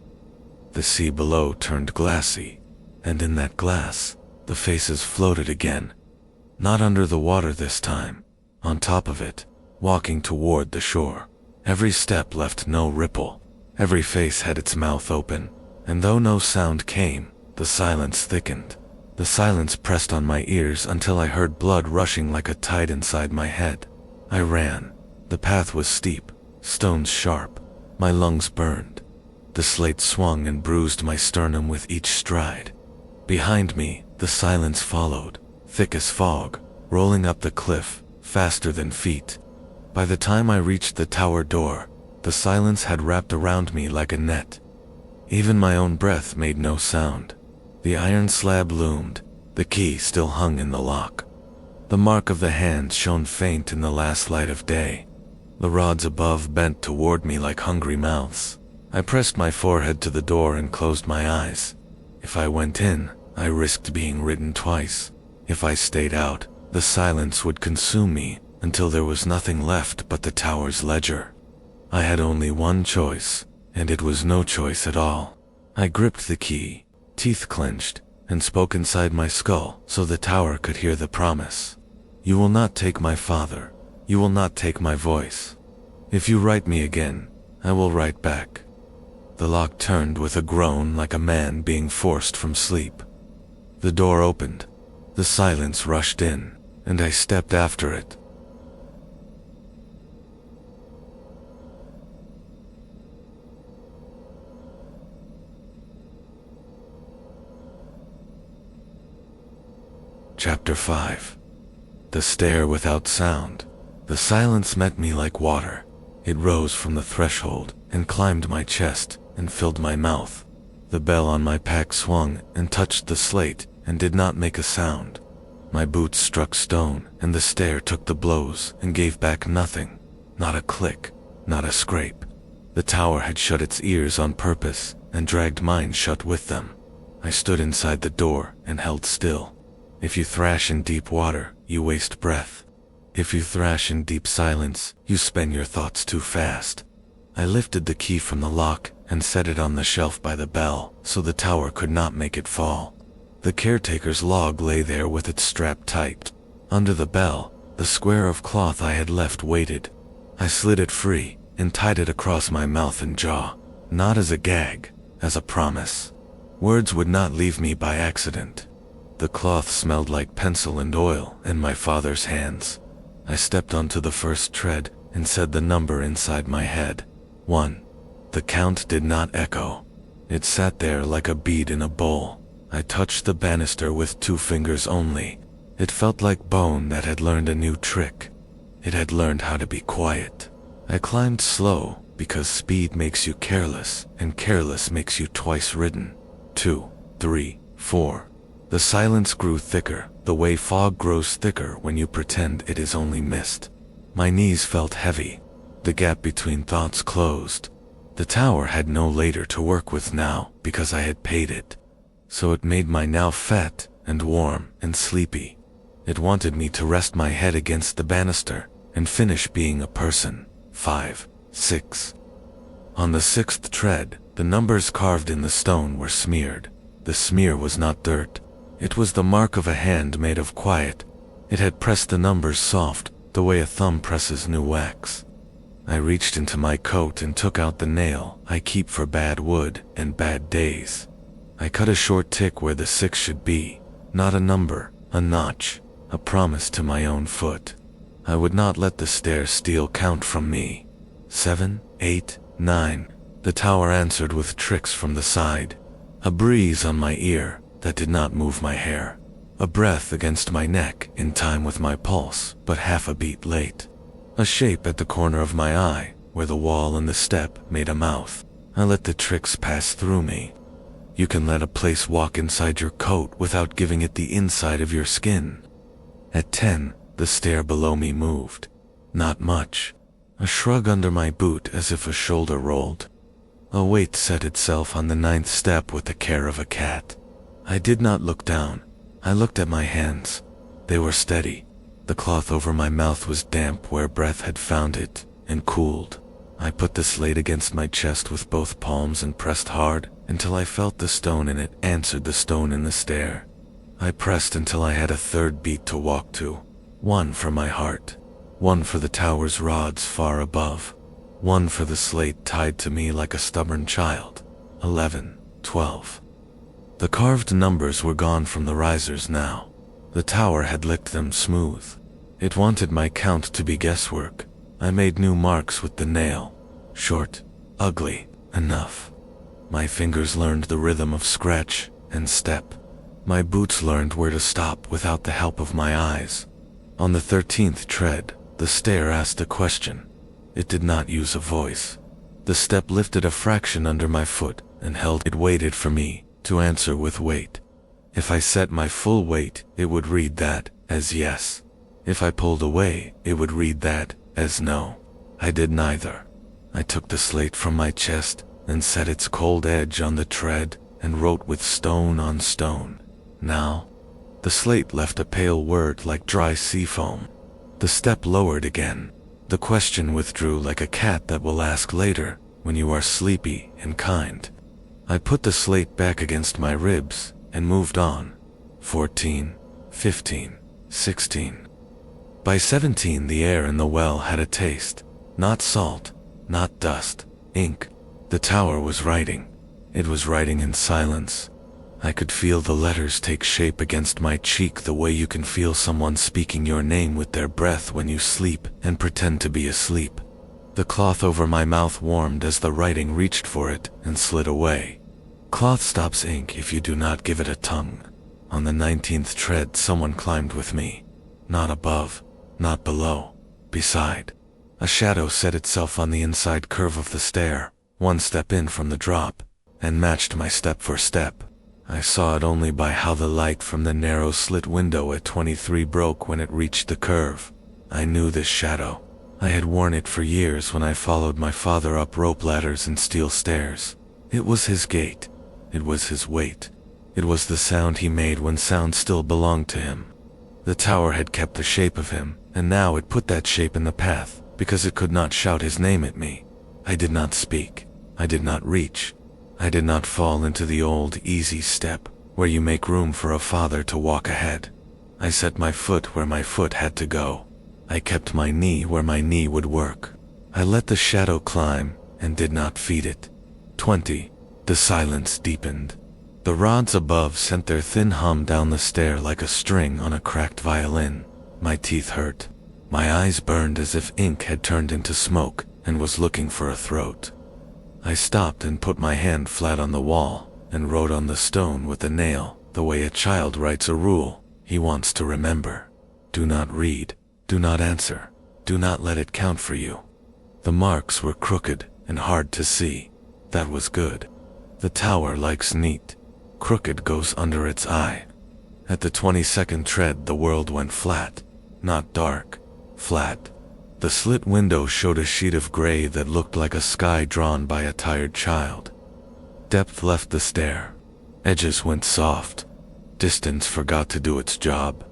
The sea below turned glassy, and in that glass, the faces floated again. Not under the water this time. On top of it, walking toward the shore. Every step left no ripple. Every face had its mouth open, and though no sound came, the silence thickened. The silence pressed on my ears until I heard blood rushing like a tide inside my head. I ran. The path was steep, stones sharp. My lungs burned. The slate swung and bruised my sternum with each stride. Behind me, the silence followed, thick as fog, rolling up the cliff, faster than feet. By the time I reached the tower door, the silence had wrapped around me like a net. Even my own breath made no sound. The iron slab loomed. The key still hung in the lock. The mark of the hand shone faint in the last light of day. The rods above bent toward me like hungry mouths. I pressed my forehead to the door and closed my eyes. If I went in, I risked being ridden twice. If I stayed out, the silence would consume me until there was nothing left but the tower's ledger. I had only one choice, and it was no choice at all. I gripped the key, teeth clenched, and spoke inside my skull so the tower could hear the promise. "You will not take my father. You will not take my voice. If you write me again, I will write back." The lock turned with a groan like a man being forced from sleep. The door opened. The silence rushed in, and I stepped after it. Chapter 5. The stair without sound. The silence met me like water. It rose from the threshold and climbed my chest and filled my mouth. The bell on my pack swung and touched the slate and did not make a sound. My boots struck stone and the stair took the blows and gave back nothing. Not a click, not a scrape. The tower had shut its ears on purpose and dragged mine shut with them. I stood inside the door and held still. If you thrash in deep water, you waste breath. If you thrash in deep silence, you spin your thoughts too fast. I lifted the key from the lock and set it on the shelf by the bell so the tower could not make it fall. The caretaker's log lay there with it strapped tight. Under the bell, the square of cloth I had left waited. I slid it free, and tied it across my mouth and jaw, not as a gag, as a promise. Words would not leave me by accident. The cloth smelled like pencil and oil in my father's hands. I stepped onto the first tread and said the number inside my head. 1. The count did not echo. It sat there like a bead in a bowl. I touched the banister with 2 fingers only. It felt like bone that had learned a new trick. It had learned how to be quiet. I climbed slow because speed makes you careless, and careless makes you twice ridden. 2, 3, 4. The silence grew thicker, the way fog grows thicker when you pretend it is only mist. My knees felt heavy. The gap between thoughts closed. The tower had no ladder to work with now because I had paid it. So it made my now fat and warm and sleepy. It wanted me to rest my head against the banister and finish being a person. 5, 6. On the 6th tread, the numbers carved in the stone were smeared. The smear was not dirt. It was the mark of a hand made of quiet. It had pressed the numbers soft, the way a thumb presses new wax. I reached into my coat and took out the nail I keep for bad wood and bad days. I cut a short tick where the 6 should be, not a number, a notch, a promise to my own foot. I would not let the stair steal count from me. 7, 8, 9. The tower answered with tricks from the side. A breeze on my ear that did not move my hair. A breath against my neck in time with my pulse, but half a beat late. A shape at the corner of my eye, where the wall and the step made a mouth. I let the tricks pass through me. You can let a place walk inside your coat without giving it the inside of your skin. At 10, the stair below me moved. Not much. A shrug under my boot as if a shoulder rolled. A weight set itself on the 9th step with the care of a cat. I did not look down. I looked at my hands. They were steady. The cloth over my mouth was damp where breath had found it, and cooled. I put the slate against my chest with both palms and pressed hard until I felt the stone in it answered the stone in the stair. I pressed until I had a 3rd beat to walk to. 1 for my heart. 1 for the tower's rods far above. 1 for the slate tied to me like a stubborn child. 11, 12. The carved numbers were gone from the risers now. The tower had licked them smooth. It wanted my count to be guesswork. I made new marks with the nail. Short, ugly, enough. My fingers learned the rhythm of scratch and step. My boots learned where to stop without the help of my eyes. On the 13th tread, the stair asked a question. It did not use a voice. The step lifted a fraction under my foot and held it waited for me to answer with weight. If I set my full weight, it would read that as yes. If I pulled away, it would read that as no. I did neither. I took the slate from my chest and set its cold edge on the tread and wrote with stone on stone. Now, the slate left a pale word like dry sea foam. The step lowered again. The question withdrew like a cat that will ask later when you are sleepy and kind. I put the slate back against my ribs and moved on. 14, 15, 16. By 17, the air in the well had a taste. Not salt, not dust, ink. The tower was writing. It was writing in silence. I could feel the letters take shape against my cheek the way you can feel someone speaking your name with their breath when you sleep and pretend to be asleep. The cloth over my mouth warmed as the writing reached for it and slid away. Cloth stops ink if you do not give it a tongue. On the 19th tread, someone climbed with me. Not above, not below, beside. A shadow set itself on the inside curve of the stair, 1 step in from the drop, and matched my step for step. I saw it only by how the light from the narrow slit window at 23 broke when it reached the curve. I knew this shadow. I had worn it for years when I followed my father up rope ladders and steel stairs. It was his gait. It was his weight. It was the sound he made when sound still belonged to him. The tower had kept the shape of him, and now it put that shape in the path, because it could not shout his name at me. I did not speak. I did not reach. I did not fall into the old easy step, where you make room for a father to walk ahead. I set my foot where my foot had to go. I kept my knee where my knee would work. I let the shadow climb and did not feed it. 20. The silence deepened. The rods above sent their thin hum down the stair like a string on a cracked violin. My teeth hurt. My eyes burned as if ink had turned into smoke and was looking for a throat. I stopped and put my hand flat on the wall and wrote on the stone with a nail, the way a child writes a rule he wants to remember. Do not read. Do not answer. Do not let it count for you. The marks were crooked and hard to see. That was good. The tower likes neat. Crooked goes under its eye. At the 22nd tread the world went flat. Not dark. Flat. The slit window showed a sheet of gray that looked like a sky drawn by a tired child. Depth left the stair. Edges went soft. Distance forgot to do its job.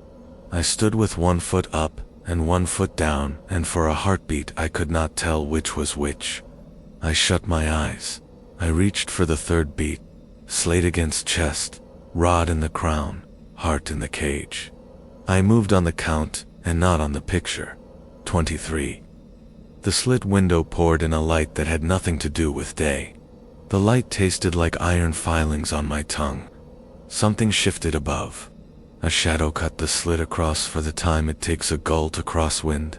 I stood with 1 foot up and 1 foot down, and for a heartbeat I could not tell which was which. I shut my eyes. I reached for the 3rd beat. Slate against chest, rod in the crown, heart in the cage. I moved on the count and not on the picture. 23. The slit window poured in a light that had nothing to do with day. The light tasted like iron filings on my tongue. Something shifted above. A shadow cut the slit across for the time it takes a gull to cross wind.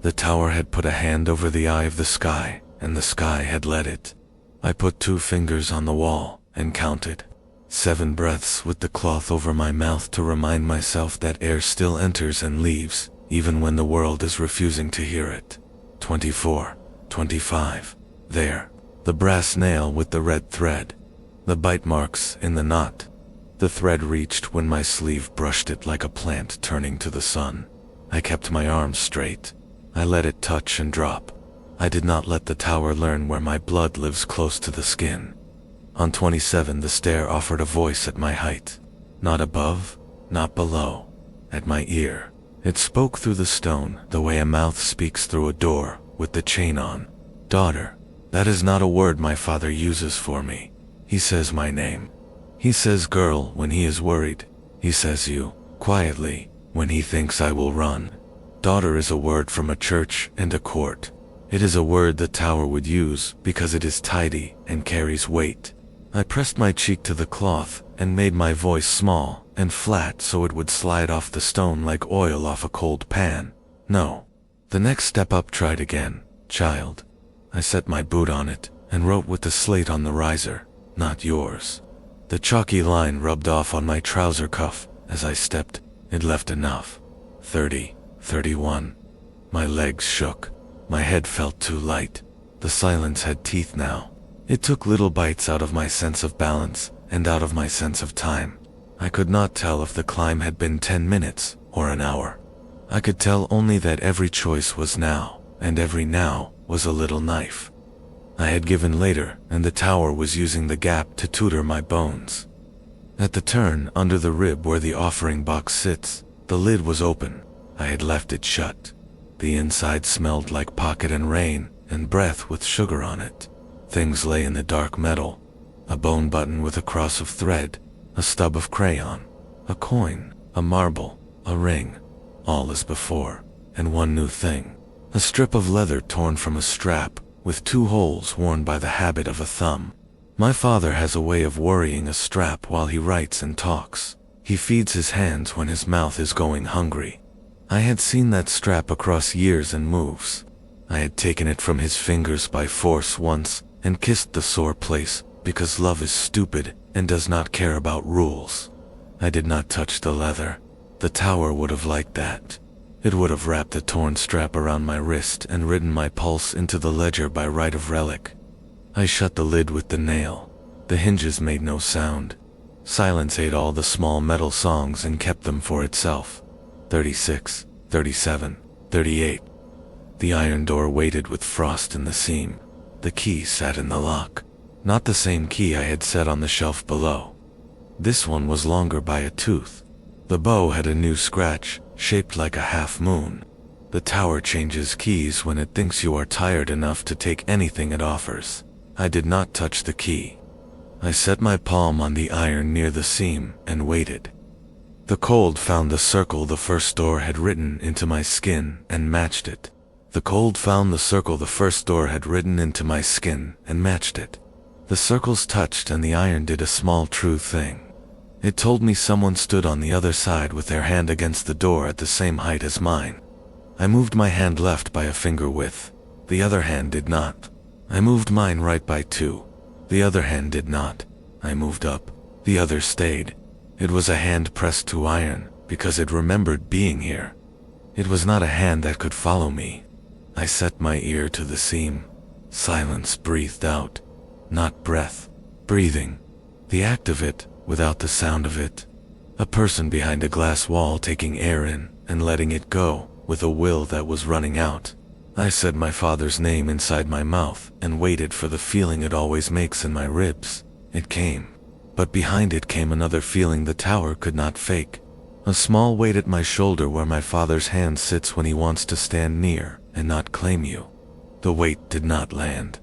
The tower had put a hand over the eye of the sky, and the sky had let it. I put 2 fingers on the wall and counted. 7 breaths with the cloth over my mouth to remind myself that air still enters and leaves, even when the world is refusing to hear it. 24. 25. There. The brass nail with the red thread. The bite marks in the knot. The thread reached when my sleeve brushed it like a plant turning to the sun. I kept my arms straight. I let it touch and drop. I did not let the tower learn where my blood lives close to the skin. On 27 the stair offered a voice at my height. Not above, not below. At my ear. It spoke through the stone the way a mouth speaks through a door with the chain on. Daughter, that is not a word my father uses for me. He says my name. He says girl when he is worried. He says you, quietly, when he thinks I will run. Daughter is a word from a church and a court. It is a word the tower would use because it is tidy and carries weight. I pressed my cheek to the cloth and made my voice small and flat so it would slide off the stone like oil off a cold pan. No. The next step up tried again. Child. I set my boot on it and wrote with the slate on the riser. Not yours. The chalky line rubbed off on my trouser cuff as I stepped. It left enough. 30. 31. My legs shook. My head felt too light. The silence had teeth now. It took little bites out of my sense of balance and out of my sense of time. I could not tell if the climb had been 10 minutes or an hour. I could tell only that every choice was now, and every now was a little knife. I had given later, and the tower was using the gap to tutor my bones. At the turn, under the rib where the offering box sits, the lid was open. I had left it shut. The inside smelled like pocket and rain, and breath with sugar on it. Things lay in the dark metal. A bone button with a cross of thread, a stub of crayon, a coin, a marble, a ring. All as before, and one new thing. A strip of leather torn from a strap, with 2 holes worn by the habit of a thumb. My father has a way of worrying a strap while he writes and talks. He feeds his hands when his mouth is going hungry. I had seen that strap across years and moves. I had taken it from his fingers by force once and kissed the sore place because love is stupid and does not care about rules. I did not touch the leather. The tower would have liked that. It would have wrapped the torn strap around my wrist and ridden my pulse into the ledger by right of relic. I shut the lid with the nail. The hinges made no sound. Silence ate all the small metal songs and kept them for itself. 36, 37, 38. The iron door waited with frost in the seam. The key sat in the lock. Not the same key I had set on the shelf below. This one was longer by a tooth. The bow had a new scratch, shaped like a half moon. The tower changes keys when it thinks you are tired enough to take anything it offers. I did not touch the key. I set my palm on the iron near the seam and waited. The cold found the circle the first door had written into my skin and matched it. The cold found the circle the first door had written into my skin and matched it. The circles touched and the iron did a small true thing. It told me someone stood on the other side with their hand against the door at the same height as mine. I moved my hand left by a finger width. The other hand did not. I moved mine right by 2. The other hand did not. I moved up. The other stayed. It was a hand pressed to iron, because it remembered being here. It was not a hand that could follow me. I set my ear to the seam. Silence breathed out. Not breath. Breathing. The act of it, without the sound of it. A person behind a glass wall taking air in and letting it go, with a will that was running out. I said my father's name inside my mouth and waited for the feeling it always makes in my ribs. It came. But behind it came another feeling the tower could not fake. A small weight at my shoulder where my father's hand sits when he wants to stand near and not claim you. The weight did not land.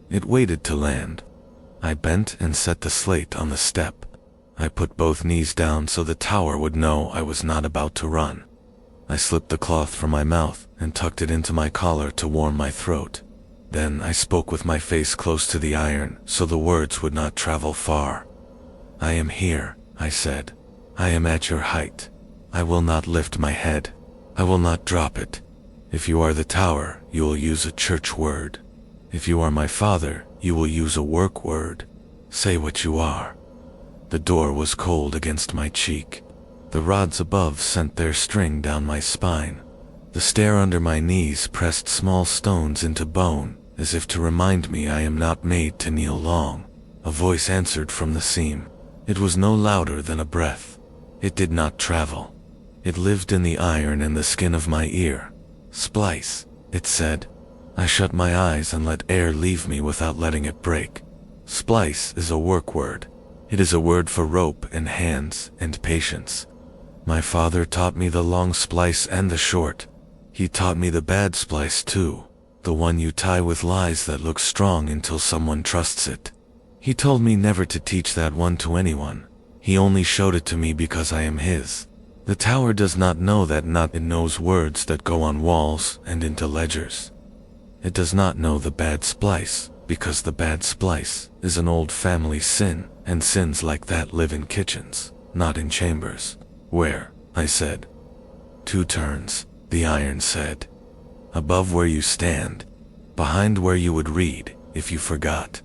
It waited to land. I bent and set the slate on the step. I put both knees down so the tower would know I was not about to run. I slipped the cloth from my mouth and tucked it into my collar to warm my throat. Then I spoke with my face close to the iron so the words would not travel far. I am here, I said. I am at your height. I will not lift my head. I will not drop it. If you are the tower, you will use a church word. If you are my father, you will use a work word. Say what you are. The door was cold against my cheek. The rods above sent their string down my spine. The stair under my knees pressed small stones into bone, as if to remind me I am not made to kneel long. A voice answered from the seam. It was no louder than a breath. It did not travel. It lived in the iron and the skin of my ear. Splice, it said. I shut my eyes and let air leave me without letting it break. Splice is a work word. It is a word for rope and hands and patience. My father taught me the long splice and the short. He taught me the bad splice too, the one you tie with lies that look strong until someone trusts it. He told me never to teach that one to anyone. He only showed it to me because I am his. The tower does not know that not it knows words that go on walls and into ledgers. It does not know the bad splice, because the bad splice is an old family sin, and sins like that live in kitchens, not in chambers. Where? I said. 2 turns, the iron said. Above where you stand, behind where you would read, if you forgot.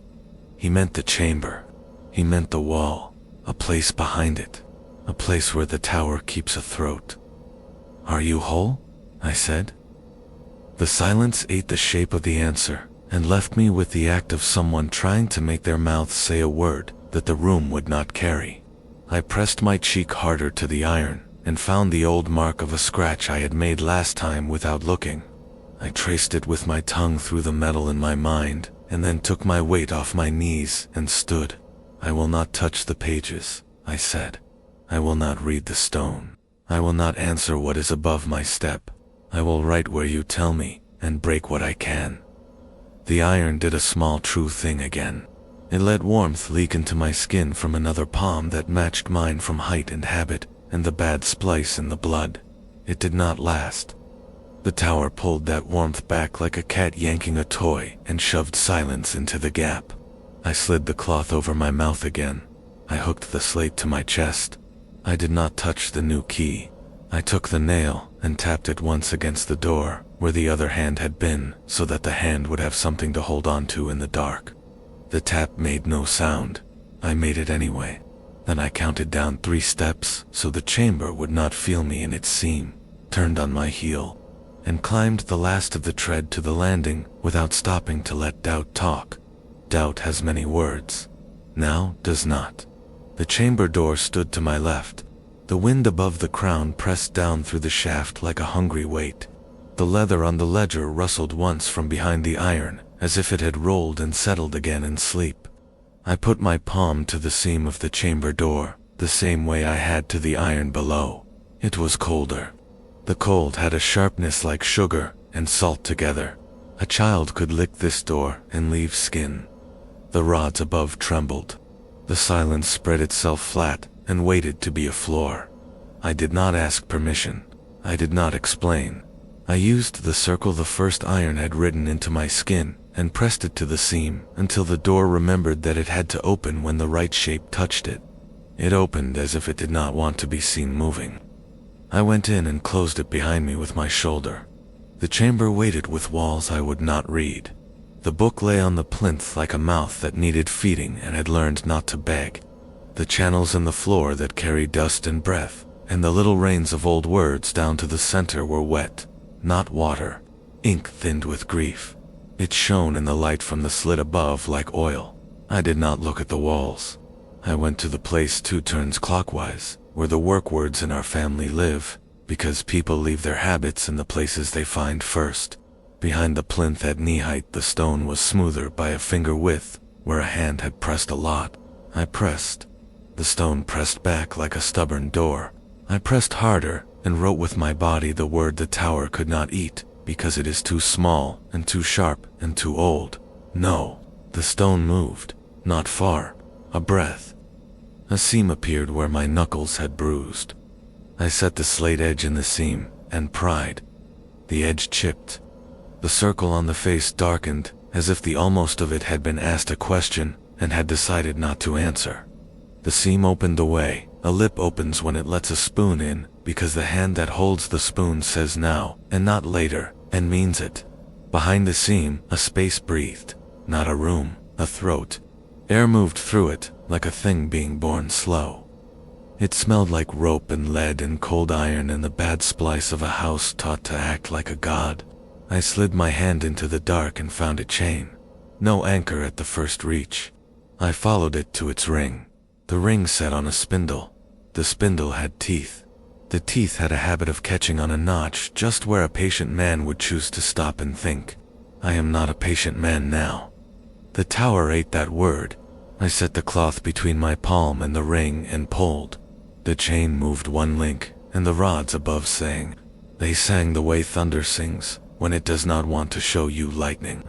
He meant the chamber. He meant the wall, a place behind it, a place where the tower keeps a throat. Are you whole? I said. The silence ate the shape of the answer and left me with the act of someone trying to make their mouth say a word that the room would not carry. I pressed my cheek harder to the iron and found the old mark of a scratch I had made last time without looking. I traced it with my tongue through the metal in my mind and then took my weight off my knees and stood. I will not touch the pages, I said. I will not read the stone. I will not answer what is above my step. I will write where you tell me and break what I can. The iron did a small true thing again. It let warmth leak into my skin from another palm that matched mine from height and habit and the bad splice in the blood. It did not last. The tower pulled that warmth back like a cat yanking a toy and shoved silence into the gap. I slid the cloth over my mouth again. I hooked the slate to my chest. I did not touch the new key. I took the nail and tapped it once against the door where the other hand had been so that the hand would have something to hold on to in the dark. The tap made no sound. I made it anyway. Then I counted down 3 steps so the chamber would not feel me in its seam, turned on my heel, and climbed the last of the tread to the landing without stopping to let doubt talk. Doubt has many words. Now does not. The chamber door stood to my left. The wind above the crown pressed down through the shaft like a hungry weight. The leather on the ledger rustled once from behind the iron, as if it had rolled and settled again in sleep. I put my palm to the seam of the chamber door, the same way I had to the iron below. It was colder. The cold had a sharpness like sugar and salt together. A child could lick this door and leave skin. The rods above trembled. The silence spread itself flat and waited to be a floor. I did not ask permission. I did not explain. I used the circle the first iron had written into my skin and pressed it to the seam until the door remembered that it had to open when the right shape touched it. It opened as if it did not want to be seen moving. I went in and closed it behind me with my shoulder. The chamber waited with walls I would not read. The book lay on the plinth like a mouth that needed feeding and had learned not to beg. The channels in the floor that carried dust and breath, and the little rains of old words down to the center were wet, not water, ink thinned with grief. It shone in the light from the slit above like oil. I did not look at the walls. I went to the place 2 turns clockwise, where the work words in our family live, because people leave their habits in the places they find first. Behind the plinth at knee height the stone was smoother by a finger width, where a hand had pressed a lot. I pressed. The stone pressed back like a stubborn door. I pressed harder and wrote with my body the word the tower could not eat, because it is too small and too sharp and too old. No, the stone moved, not far, a breath. A seam appeared where my knuckles had bruised. I set the slate edge in the seam and pried. The edge chipped. The circle on the face darkened, as if the almost of it had been asked a question and had decided not to answer. The seam opened the way. A lip opens when it lets a spoon in, because the hand that holds the spoon says now, and not later, and means it. Behind the seam, a space breathed. Not a room, a throat. Air moved through it, like a thing being born slow. It smelled like rope and lead and cold iron and the bad splice of a house taught to act like a god. I slid my hand into the dark and found a chain. No anchor at the first reach. I followed it to its ring. The ring sat on a spindle. The spindle had teeth. The teeth had a habit of catching on a notch just where a patient man would choose to stop and think. I am not a patient man now. The tower ate that word. I set the cloth between my palm and the ring and pulled. The chain moved 1 link, and the rods above sang. They sang the way thunder sings when it does not want to show you lightning.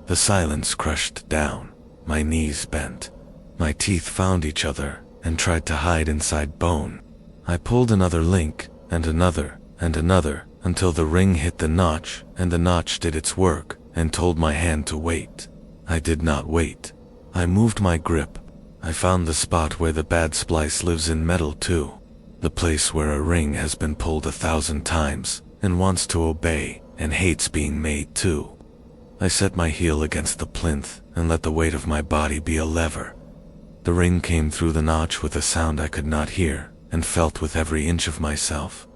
The silence crushed down. My knees bent. My teeth found each other and tried to hide inside bone. I pulled another link, and another, and another, until the ring hit the notch, and the notch did its work, and told my hand to wait. I did not wait. I moved my grip. I found the spot where the bad splice lives in metal too. The place where a ring has been pulled 1,000 times, and wants to obey, and hates being made too. I set my heel against the plinth, and let the weight of my body be a lever. The ring came through the notch with a sound I could not hear, and felt with every inch of myself.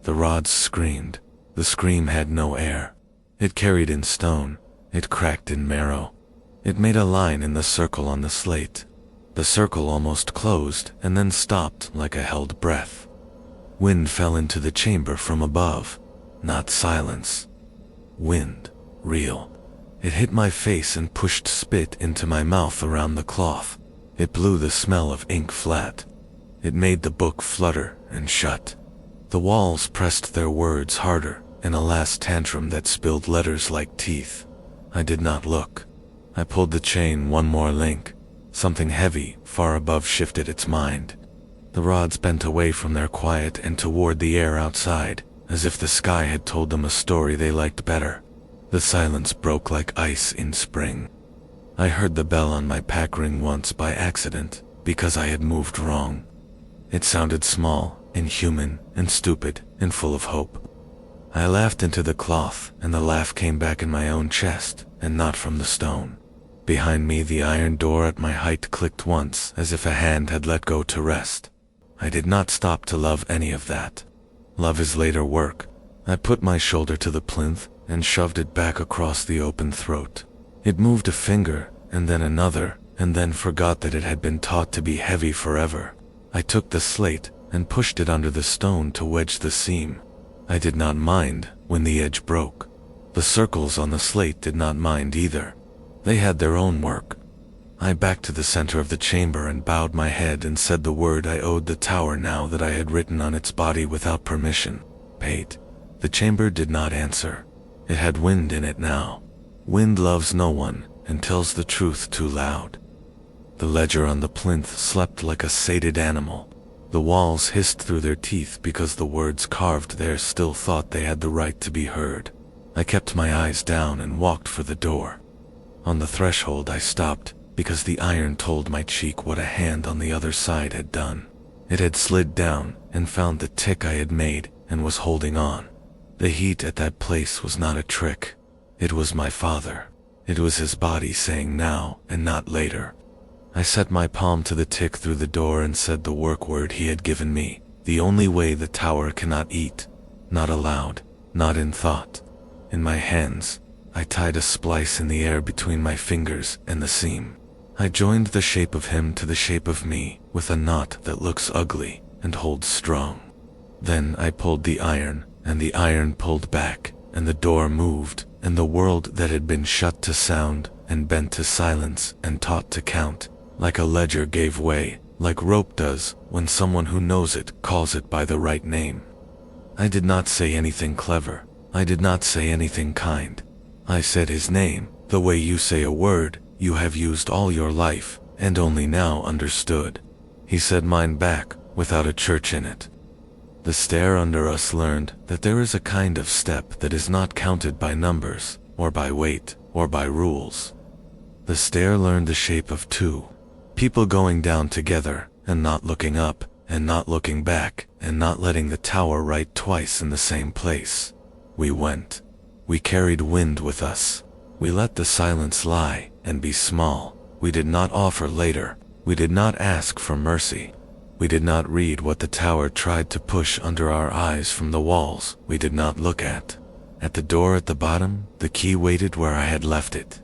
The rods screamed. The scream had no air. It carried in stone. It cracked in marrow. It made a line in the circle on the slate. The circle almost closed and then stopped like a held breath. Wind fell into the chamber from above. Not silence. Wind. Real. It hit my face and pushed spit into my mouth around the cloth. It blew the smell of ink flat. It made the book flutter and shut. The walls pressed their words harder in a last tantrum that spilled letters like teeth. I did not look. I pulled the chain 1 more link. Something heavy, far above, shifted its mind. The rods bent away from their quiet and toward the air outside, as if the sky had told them a story they liked better. The silence broke like ice in spring. I heard the bell on my pack ring once by accident, because I had moved wrong. It sounded small, inhuman, and stupid, and full of hope. I laughed into the cloth, and the laugh came back in my own chest, and not from the stone. Behind me the iron door at my height clicked once, as if a hand had let go to rest. I did not stop to love any of that. Love is later work. I put my shoulder to the plinth, and shoved it back across the open throat. It moved a finger, and then another, and then forgot that it had been taught to be heavy forever. I took the slate, and pushed it under the stone to wedge the seam. I did not mind when the edge broke. The circles on the slate did not mind either. They had their own work. I backed to the center of the chamber and bowed my head and said the word I owed the tower now that I had written on its body without permission. Pate. The chamber did not answer. It had wind in it now. Wind loves no one and tells the truth too loud. The ledger on the plinth slept like a sated animal. The walls hissed through their teeth because the words carved there still thought they had the right to be heard. I kept my eyes down and walked for the door. On the threshold I stopped, because the iron told my cheek what a hand on the other side had done. It had slid down and found the tick I had made and was holding on. The heat at that place was not a trick. It was my father. It was his body saying now and not later. I set my palm to the tick through the door and said the work word he had given me, the only way the tower cannot eat. Not aloud, not in thought. In my hands, I tied a splice in the air between my fingers and the seam. I joined the shape of him to the shape of me with a knot that looks ugly and holds strong. Then I pulled the iron, and the iron pulled back, and the door moved, and the world that had been shut to sound and bent to silence and taught to count, like a ledger gave way, like rope does when someone who knows it calls it by the right name. I did not say anything clever. I did not say anything kind. I said his name, the way you say a word you have used all your life and only now understood. He said mine back, without a church in it. The stair under us learned that there is a kind of step that is not counted by numbers, or by weight, or by rules. The stair learned the shape of two people going down together, and not looking up, and not looking back, and not letting the tower right twice in the same place. We went. We carried wind with us. We let the silence lie and be small. We did not offer later. We did not ask for mercy. We did not read what the tower tried to push under our eyes from the walls we did not look at. At the door at the bottom, the key waited where I had left it.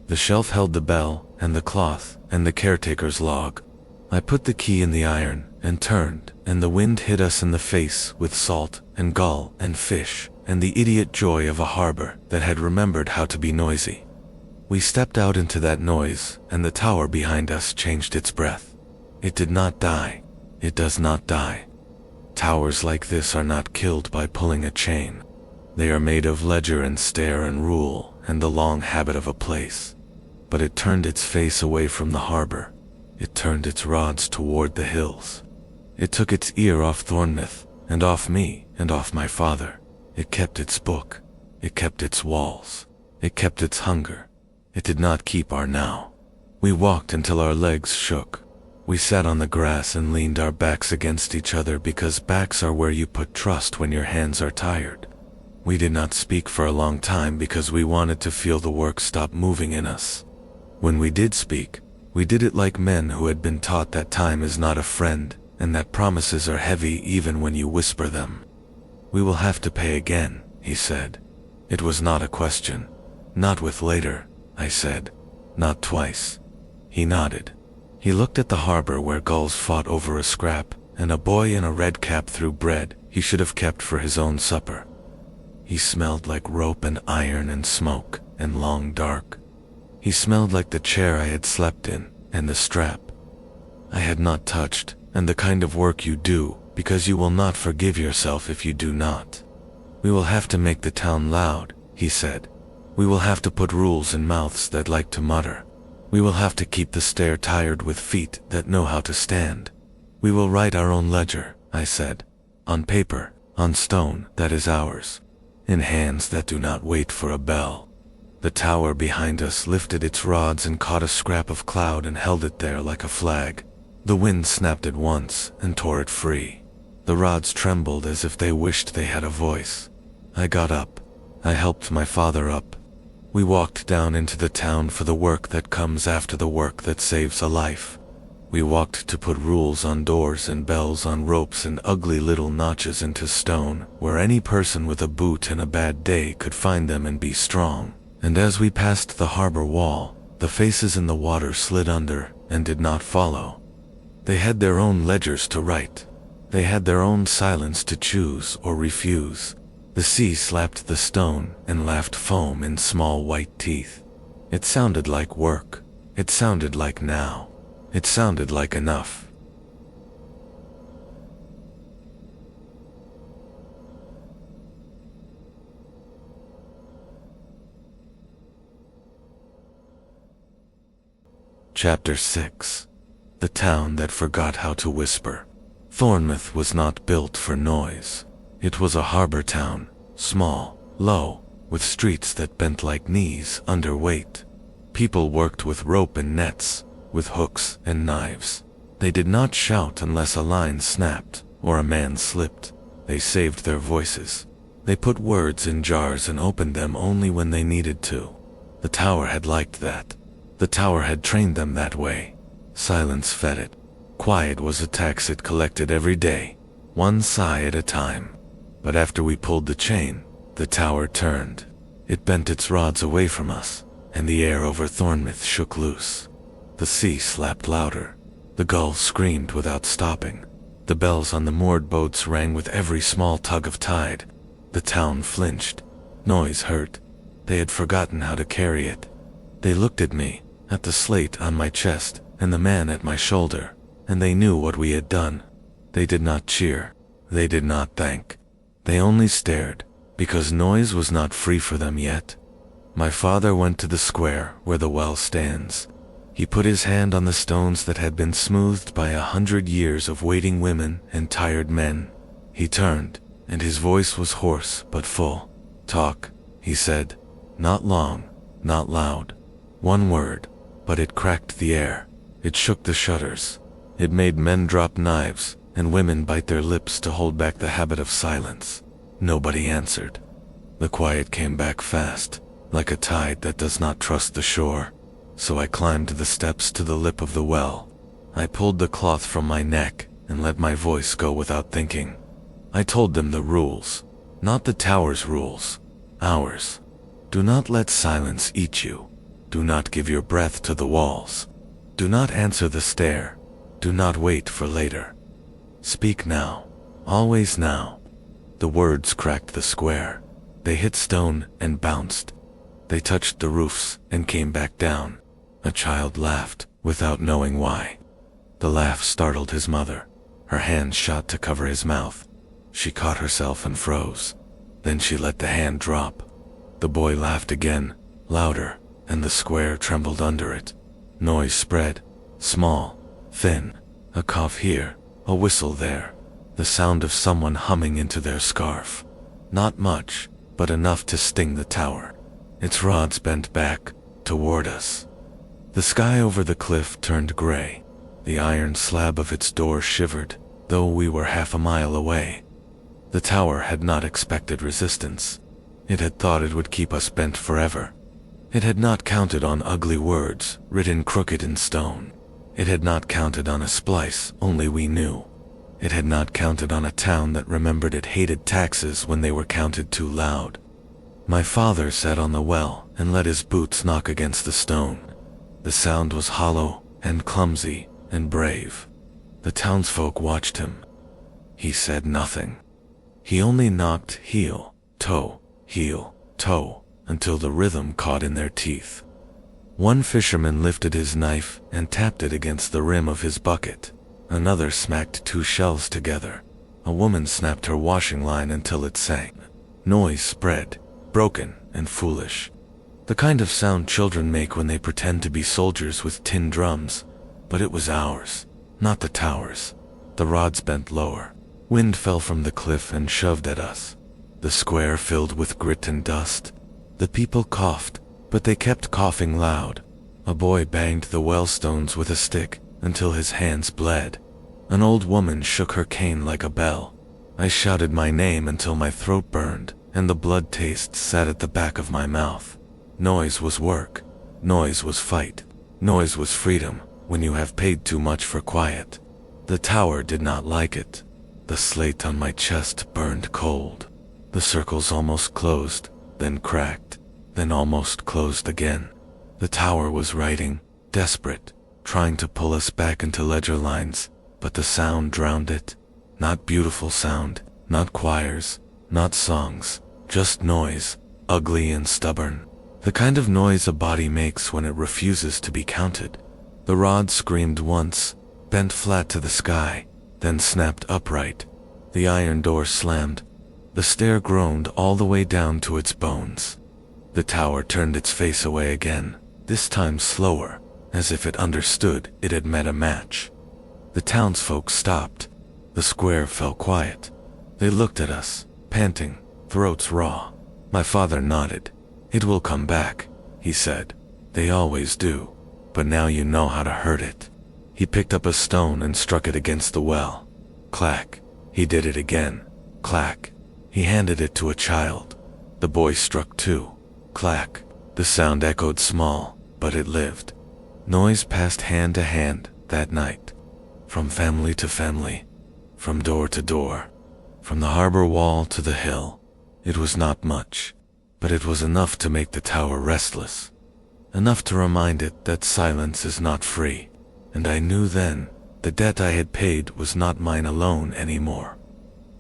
The shelf held the bell, and the cloth, and the caretaker's log. I put the key in the iron, and turned, and the wind hit us in the face with salt, and gull, and fish, and the idiot joy of a harbor that had remembered how to be noisy. We stepped out into that noise, and the tower behind us changed its breath. It did not die. It does not die. Towers like this are not killed by pulling a chain. They are made of ledger and stair and rule and the long habit of a place. But it turned its face away from the harbor. It turned its rods toward the hills. It took its ear off Thornmouth, and off me, and off my father. It kept its book. It kept its walls. It kept its hunger. It did not keep our now. We walked until our legs shook. We sat on the grass and leaned our backs against each other because backs are where you put trust when your hands are tired. We did not speak for a long time because we wanted to feel the work stop moving in us. When we did speak, we did it like men who had been taught that time is not a friend and that promises are heavy even when you whisper them. We will have to pay again, he said. It was not a question. Not with later, I said. Not twice. He nodded. He looked at the harbor where gulls fought over a scrap, and a boy in a red cap threw bread he should have kept for his own supper. He smelled like rope and iron and smoke and long dark. He smelled like the chair I had slept in and the strap I had not touched, and the kind of work you do because you will not forgive yourself if you do not. We will have to make the town loud, he said. We will have to put rules in mouths that like to mutter. We will have to keep the stair tired with feet that know how to stand. We will write our own ledger, I said. On paper, on stone that is ours, in hands that do not wait for a bell. The tower behind us lifted its rods and caught a scrap of cloud and held it there like a flag. The wind snapped it once and tore it free. The rods trembled as if they wished they had a voice. I got up. I helped my father up. We walked down into the town for the work that comes after the work that saves a life. We walked to put rules on doors and bells on ropes and ugly little notches into stone, where any person with a boot and a bad day could find them and be strong. And as we passed the harbor wall, the faces in the water slid under and did not follow. They had their own ledgers to write. They had their own silence to choose or refuse. The sea slapped the stone and laughed foam in small white teeth. It sounded like work. It sounded like now. It sounded like enough. Chapter 6. The Town That Forgot How to Whisper. Thornmouth was not built for noise. It was a harbor town, small, low, with streets that bent like knees under weight. People worked with rope and nets, with hooks and knives. They did not shout unless a line snapped or a man slipped. They saved their voices. They put words in jars and opened them only when they needed to. The tower had liked that. The tower had trained them that way. Silence fed it. Quiet was a tax it collected every day, one sigh at a time. But after we pulled the chain, the tower turned. It bent its rods away from us, and the air over Thornmouth shook loose. The sea slapped louder. The gulls screamed without stopping. The bells on the moored boats rang with every small tug of tide. The town flinched. Noise hurt. They had forgotten how to carry it. They looked at me, at the slate on my chest, and the man at my shoulder, and they knew what we had done. They did not cheer. They did not thank. They only stared, because noise was not free for them yet. My father went to the square where the well stands. He put his hand on the stones that had been smoothed by 100 years of waiting women and tired men. He turned, and his voice was hoarse but full. "Talk," he said. Not long, not loud. One word, but it cracked the air. It shook the shutters. It made men drop knives and women bite their lips to hold back the habit of silence. Nobody answered. The quiet came back fast, like a tide that does not trust the shore. So I climbed the steps to the lip of the well. I pulled the cloth from my neck and let my voice go without thinking. I told them the rules, not the tower's rules, ours. Do not let silence eat you. Do not give your breath to the walls. Do not answer the stair. Do not wait for later. Speak now, always now. The words cracked the square. They hit stone and bounced. They touched the roofs and came back down. A child laughed, without knowing why. The laugh startled his mother. Her hand shot to cover his mouth. She caught herself and froze. Then she let the hand drop. The boy laughed again, louder, and the square trembled under it. Noise spread, small, thin, a cough here, a whistle there, the sound of someone humming into their scarf. Not much, but enough to sting the tower. Its rods bent back, toward us. The sky over the cliff turned gray. The iron slab of its door shivered, though we were half a mile away. The tower had not expected resistance. It had thought it would keep us bent forever. It had not counted on ugly words, written crooked in stone. It had not counted on a splice only we knew. It had not counted on a town that remembered it hated taxes when they were counted too loud. My father sat on the well and let his boots knock against the stone. The sound was hollow and clumsy and brave. The townsfolk watched him. He said nothing. He only knocked heel, toe, until the rhythm caught in their teeth. One fisherman lifted his knife and tapped it against the rim of his bucket. Another smacked two shells together. A woman snapped her washing line until it sang. Noise spread, broken and foolish. The kind of sound children make when they pretend to be soldiers with tin drums. But it was ours, not the tower's. The rods bent lower. Wind fell from the cliff and shoved at us. The square filled with grit and dust. The people coughed, but they kept coughing loud. A boy banged the well stones with a stick until his hands bled. An old woman shook her cane like a bell. I shouted my name until my throat burned, and the blood taste sat at the back of my mouth. Noise was work. Noise was fight. Noise was freedom, when you have paid too much for quiet. The tower did not like it. The slate on my chest burned cold. The circles almost closed, then cracked, then almost closed again. The tower was writing, desperate, trying to pull us back into ledger lines, but the sound drowned it. Not beautiful sound, not choirs, not songs, just noise, ugly and stubborn. The kind of noise a body makes when it refuses to be counted. The rod screamed once, bent flat to the sky, then snapped upright. The iron door slammed. The stair groaned all the way down to its bones. The tower turned its face away again, this time slower, as if it understood it had met a match. The townsfolk stopped. The square fell quiet. They looked at us, panting, throats raw. My father nodded. "It will come back," he said. "They always do. But now you know how to hurt it." He picked up a stone and struck it against the well. Clack. He did it again. Clack. He handed it to a child. The boy struck too. Clack. The sound echoed small, but it lived. Noise passed hand to hand that night. From family to family. From door to door. From the harbor wall to the hill. It was not much, but it was enough to make the tower restless. Enough to remind it that silence is not free. And I knew then the debt I had paid was not mine alone anymore.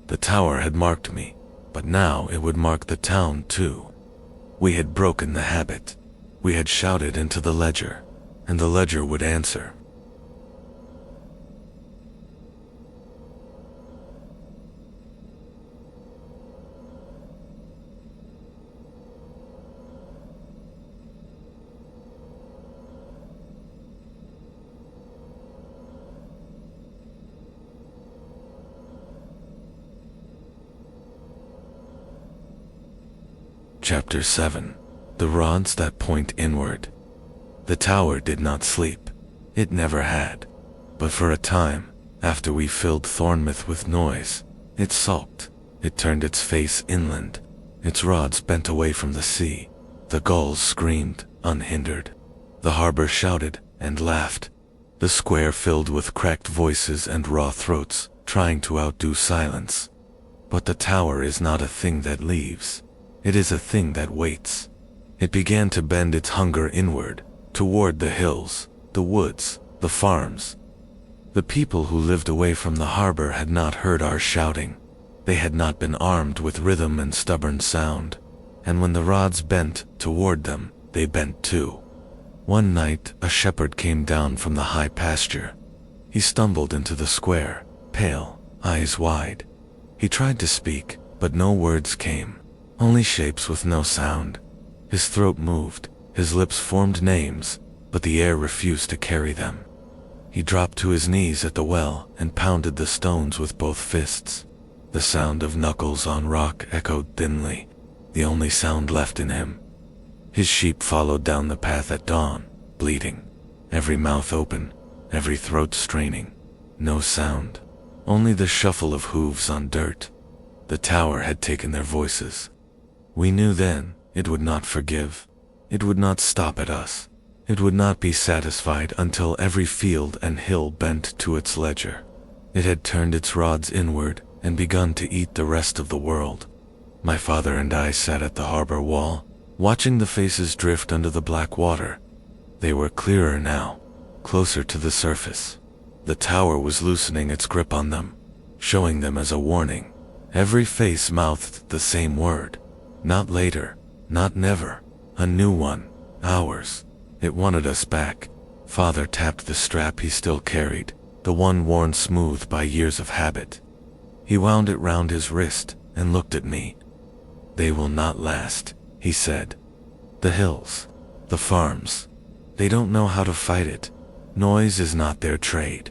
The tower had marked me, but now it would mark the town too. We had broken the habit. We had shouted into the ledger, and the ledger would answer. Chapter 7. The Rods That Point Inward. The tower did not sleep. It never had. But for a time, after we filled Thornmouth with noise, it sulked. It turned its face inland. Its rods bent away from the sea. The gulls screamed, unhindered. The harbor shouted and laughed. The square filled with cracked voices and raw throats, trying to outdo silence. But the tower is not a thing that leaves. It is a thing that waits. It began to bend its hunger inward, toward the hills, the woods, the farms. The people who lived away from the harbor had not heard our shouting. They had not been armed with rhythm and stubborn sound. And when the rods bent toward them, they bent too. One night, a shepherd came down from the high pasture. He stumbled into the square, pale, eyes wide. He tried to speak, but no words came. Only shapes with no sound. His throat moved, his lips formed names, but the air refused to carry them. He dropped to his knees at the well and pounded the stones with both fists. The sound of knuckles on rock echoed thinly, the only sound left in him. His sheep followed down the path at dawn, bleeding, every mouth open, every throat straining. No sound, only the shuffle of hooves on dirt. The tower had taken their voices. We knew then it would not forgive. It would not stop at us. It would not be satisfied until every field and hill bent to its ledger. It had turned its rods inward and begun to eat the rest of the world. My father and I sat at the harbor wall, watching the faces drift under the black water. They were clearer now, closer to the surface. The tower was loosening its grip on them, showing them as a warning. Every face mouthed the same word. Not later, not never, a new one, ours. It wanted us back. Father tapped the strap he still carried, the one worn smooth by years of habit. He wound it round his wrist and looked at me. "They will not last," he said. "The hills, the farms, they don't know how to fight it. Noise is not their trade."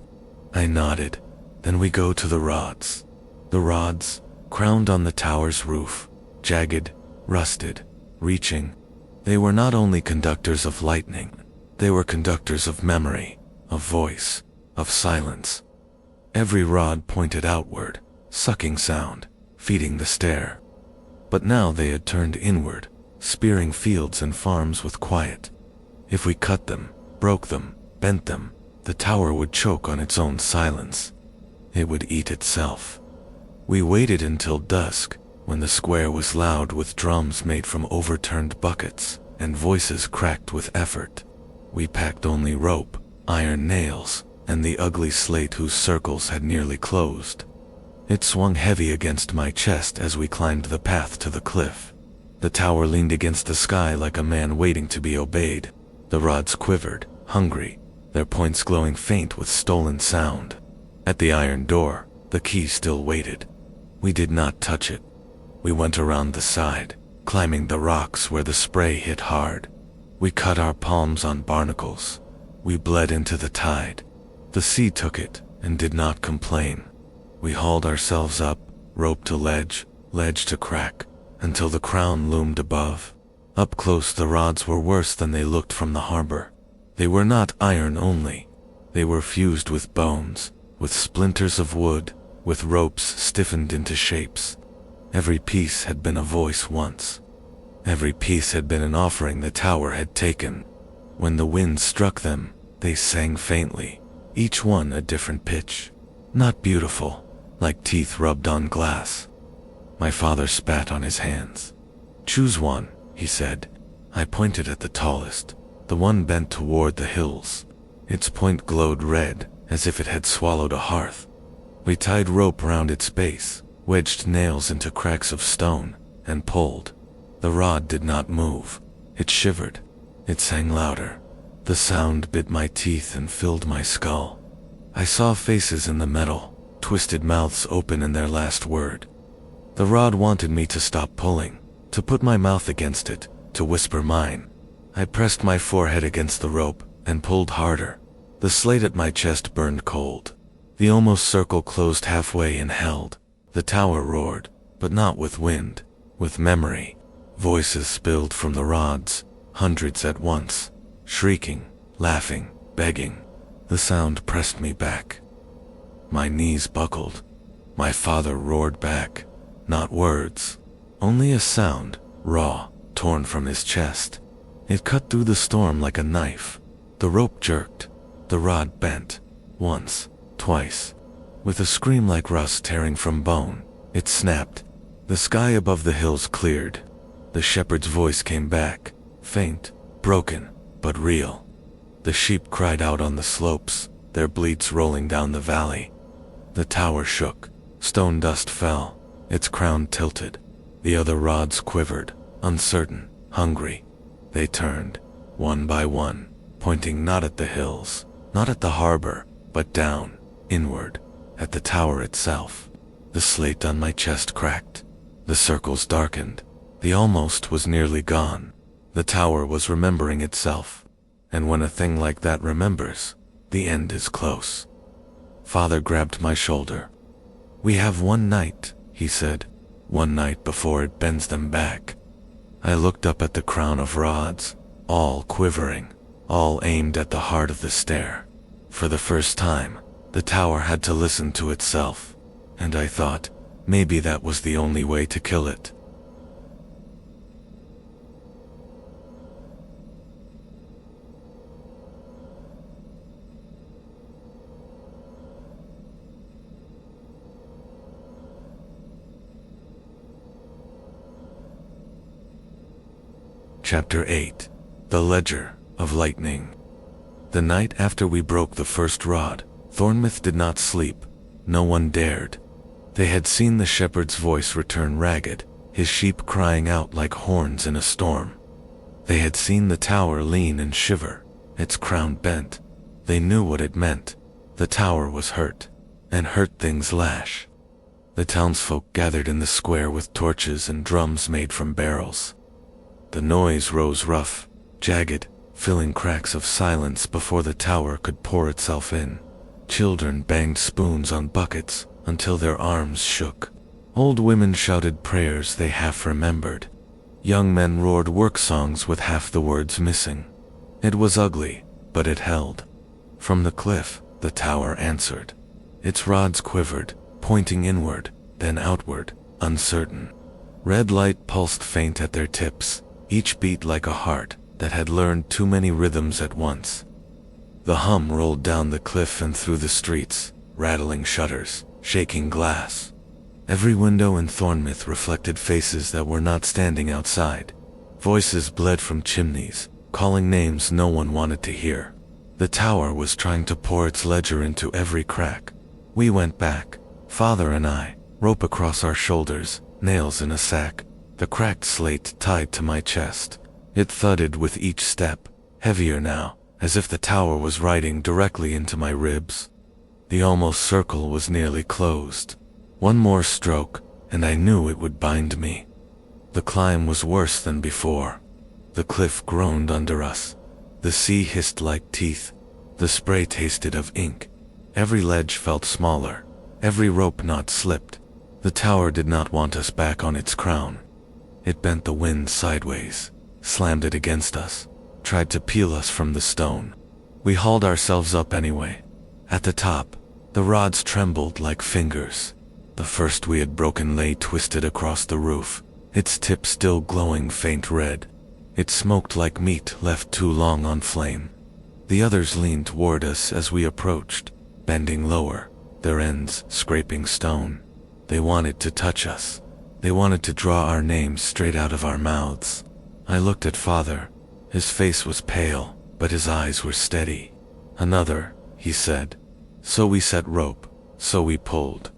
I nodded. "Then we go to the rods." The rods, crowned on the tower's roof, jagged, rusted, reaching. They were not only conductors of lightning, they were conductors of memory, of voice, of silence. Every rod pointed outward, sucking sound, feeding the stair. But now they had turned inward, spearing fields and farms with quiet. If we cut them, broke them, bent them, the tower would choke on its own silence. It would eat itself. We waited until dusk, when the square was loud with drums made from overturned buckets, and voices cracked with effort. We packed only rope, iron nails, and the ugly slate whose circles had nearly closed. It swung heavy against my chest as we climbed the path to the cliff. The tower leaned against the sky like a man waiting to be obeyed. The rods quivered, hungry, their points glowing faint with stolen sound. At the iron door, the key still waited. We did not touch it. We went around the side, climbing the rocks where the spray hit hard. We cut our palms on barnacles. We bled into the tide. The sea took it and did not complain. We hauled ourselves up, rope to ledge, ledge to crack, until the crown loomed above. Up close the rods were worse than they looked from the harbor. They were not iron only. They were fused with bones, with splinters of wood, with ropes stiffened into shapes. Every piece had been a voice once. Every piece had been an offering the tower had taken. When the wind struck them, they sang faintly, each one a different pitch. Not beautiful, like teeth rubbed on glass. My father spat on his hands. "Choose one," he said. I pointed at the tallest, the one bent toward the hills. Its point glowed red, as if it had swallowed a hearth. We tied rope round its base, wedged nails into cracks of stone, and pulled. The rod did not move. It shivered. It sang louder. The sound bit my teeth and filled my skull. I saw faces in the metal, twisted mouths open in their last word. The rod wanted me to stop pulling, to put my mouth against it, to whisper mine. I pressed my forehead against the rope and pulled harder. The slate at my chest burned cold. The almost circle closed halfway and held. The tower roared, but not with wind, with memory. Voices spilled from the rods, hundreds at once, shrieking, laughing, begging. The sound pressed me back. My knees buckled. My father roared back. Not words, only a sound, raw, torn from his chest. It cut through the storm like a knife. The rope jerked. The rod bent. Once, twice. With a scream like rust tearing from bone, it snapped. The sky above the hills cleared. The shepherd's voice came back, faint, broken, but real. The sheep cried out on the slopes, their bleats rolling down the valley. The tower shook. Stone dust fell. Its crown tilted. The other rods quivered, uncertain, hungry. They turned, one by one, pointing not at the hills, not at the harbor, but down, inward, at the tower itself. The slate on my chest cracked. The circles darkened. The almost was nearly gone. The tower was remembering itself. And when a thing like that remembers, the end is close. Father grabbed my shoulder. "We have one night," he said, "one night before it bends them back." I looked up at the crown of rods, all quivering, all aimed at the heart of the stair. For the first time, the tower had to listen to itself, and I thought, maybe that was the only way to kill it. Chapter 8. The Ledger of Lightning. The night after we broke the first rod, Thornmouth did not sleep. No one dared. They had seen the shepherd's voice return ragged, his sheep crying out like horns in a storm. They had seen the tower lean and shiver, its crown bent. They knew what it meant. The tower was hurt, and hurt things lash. The townsfolk gathered in the square with torches and drums made from barrels. The noise rose rough, jagged, filling cracks of silence before the tower could pour itself in. Children banged spoons on buckets until their arms shook. Old women shouted prayers they half remembered. Young men roared work songs with half the words missing. It was ugly, but it held. From the cliff, the tower answered. Its rods quivered, pointing inward, then outward, uncertain. Red light pulsed faint at their tips, each beat like a heart that had learned too many rhythms at once. The hum rolled down the cliff and through the streets, rattling shutters, shaking glass. Every window in Thornmouth reflected faces that were not standing outside. Voices bled from chimneys, calling names no one wanted to hear. The tower was trying to pour its ledger into every crack. We went back, father and I, rope across our shoulders, nails in a sack, the cracked slate tied to my chest. It thudded with each step, heavier now, as if the tower was riding directly into my ribs. The almost circle was nearly closed. One more stroke, and I knew it would bind me. The climb was worse than before. The cliff groaned under us. The sea hissed like teeth. The spray tasted of ink. Every ledge felt smaller. Every rope knot slipped. The tower did not want us back on its crown. It bent the wind sideways, slammed it against us, tried to peel us from the stone. We hauled ourselves up anyway. At the top, the rods trembled like fingers. The first we had broken lay twisted across the roof, its tip still glowing faint red. It smoked like meat left too long on flame. The others leaned toward us as we approached, bending lower, their ends scraping stone. They wanted to touch us. They wanted to draw our names straight out of our mouths. I looked at Father. His face was pale, but his eyes were steady. "Another," he said. So we set rope, so we pulled.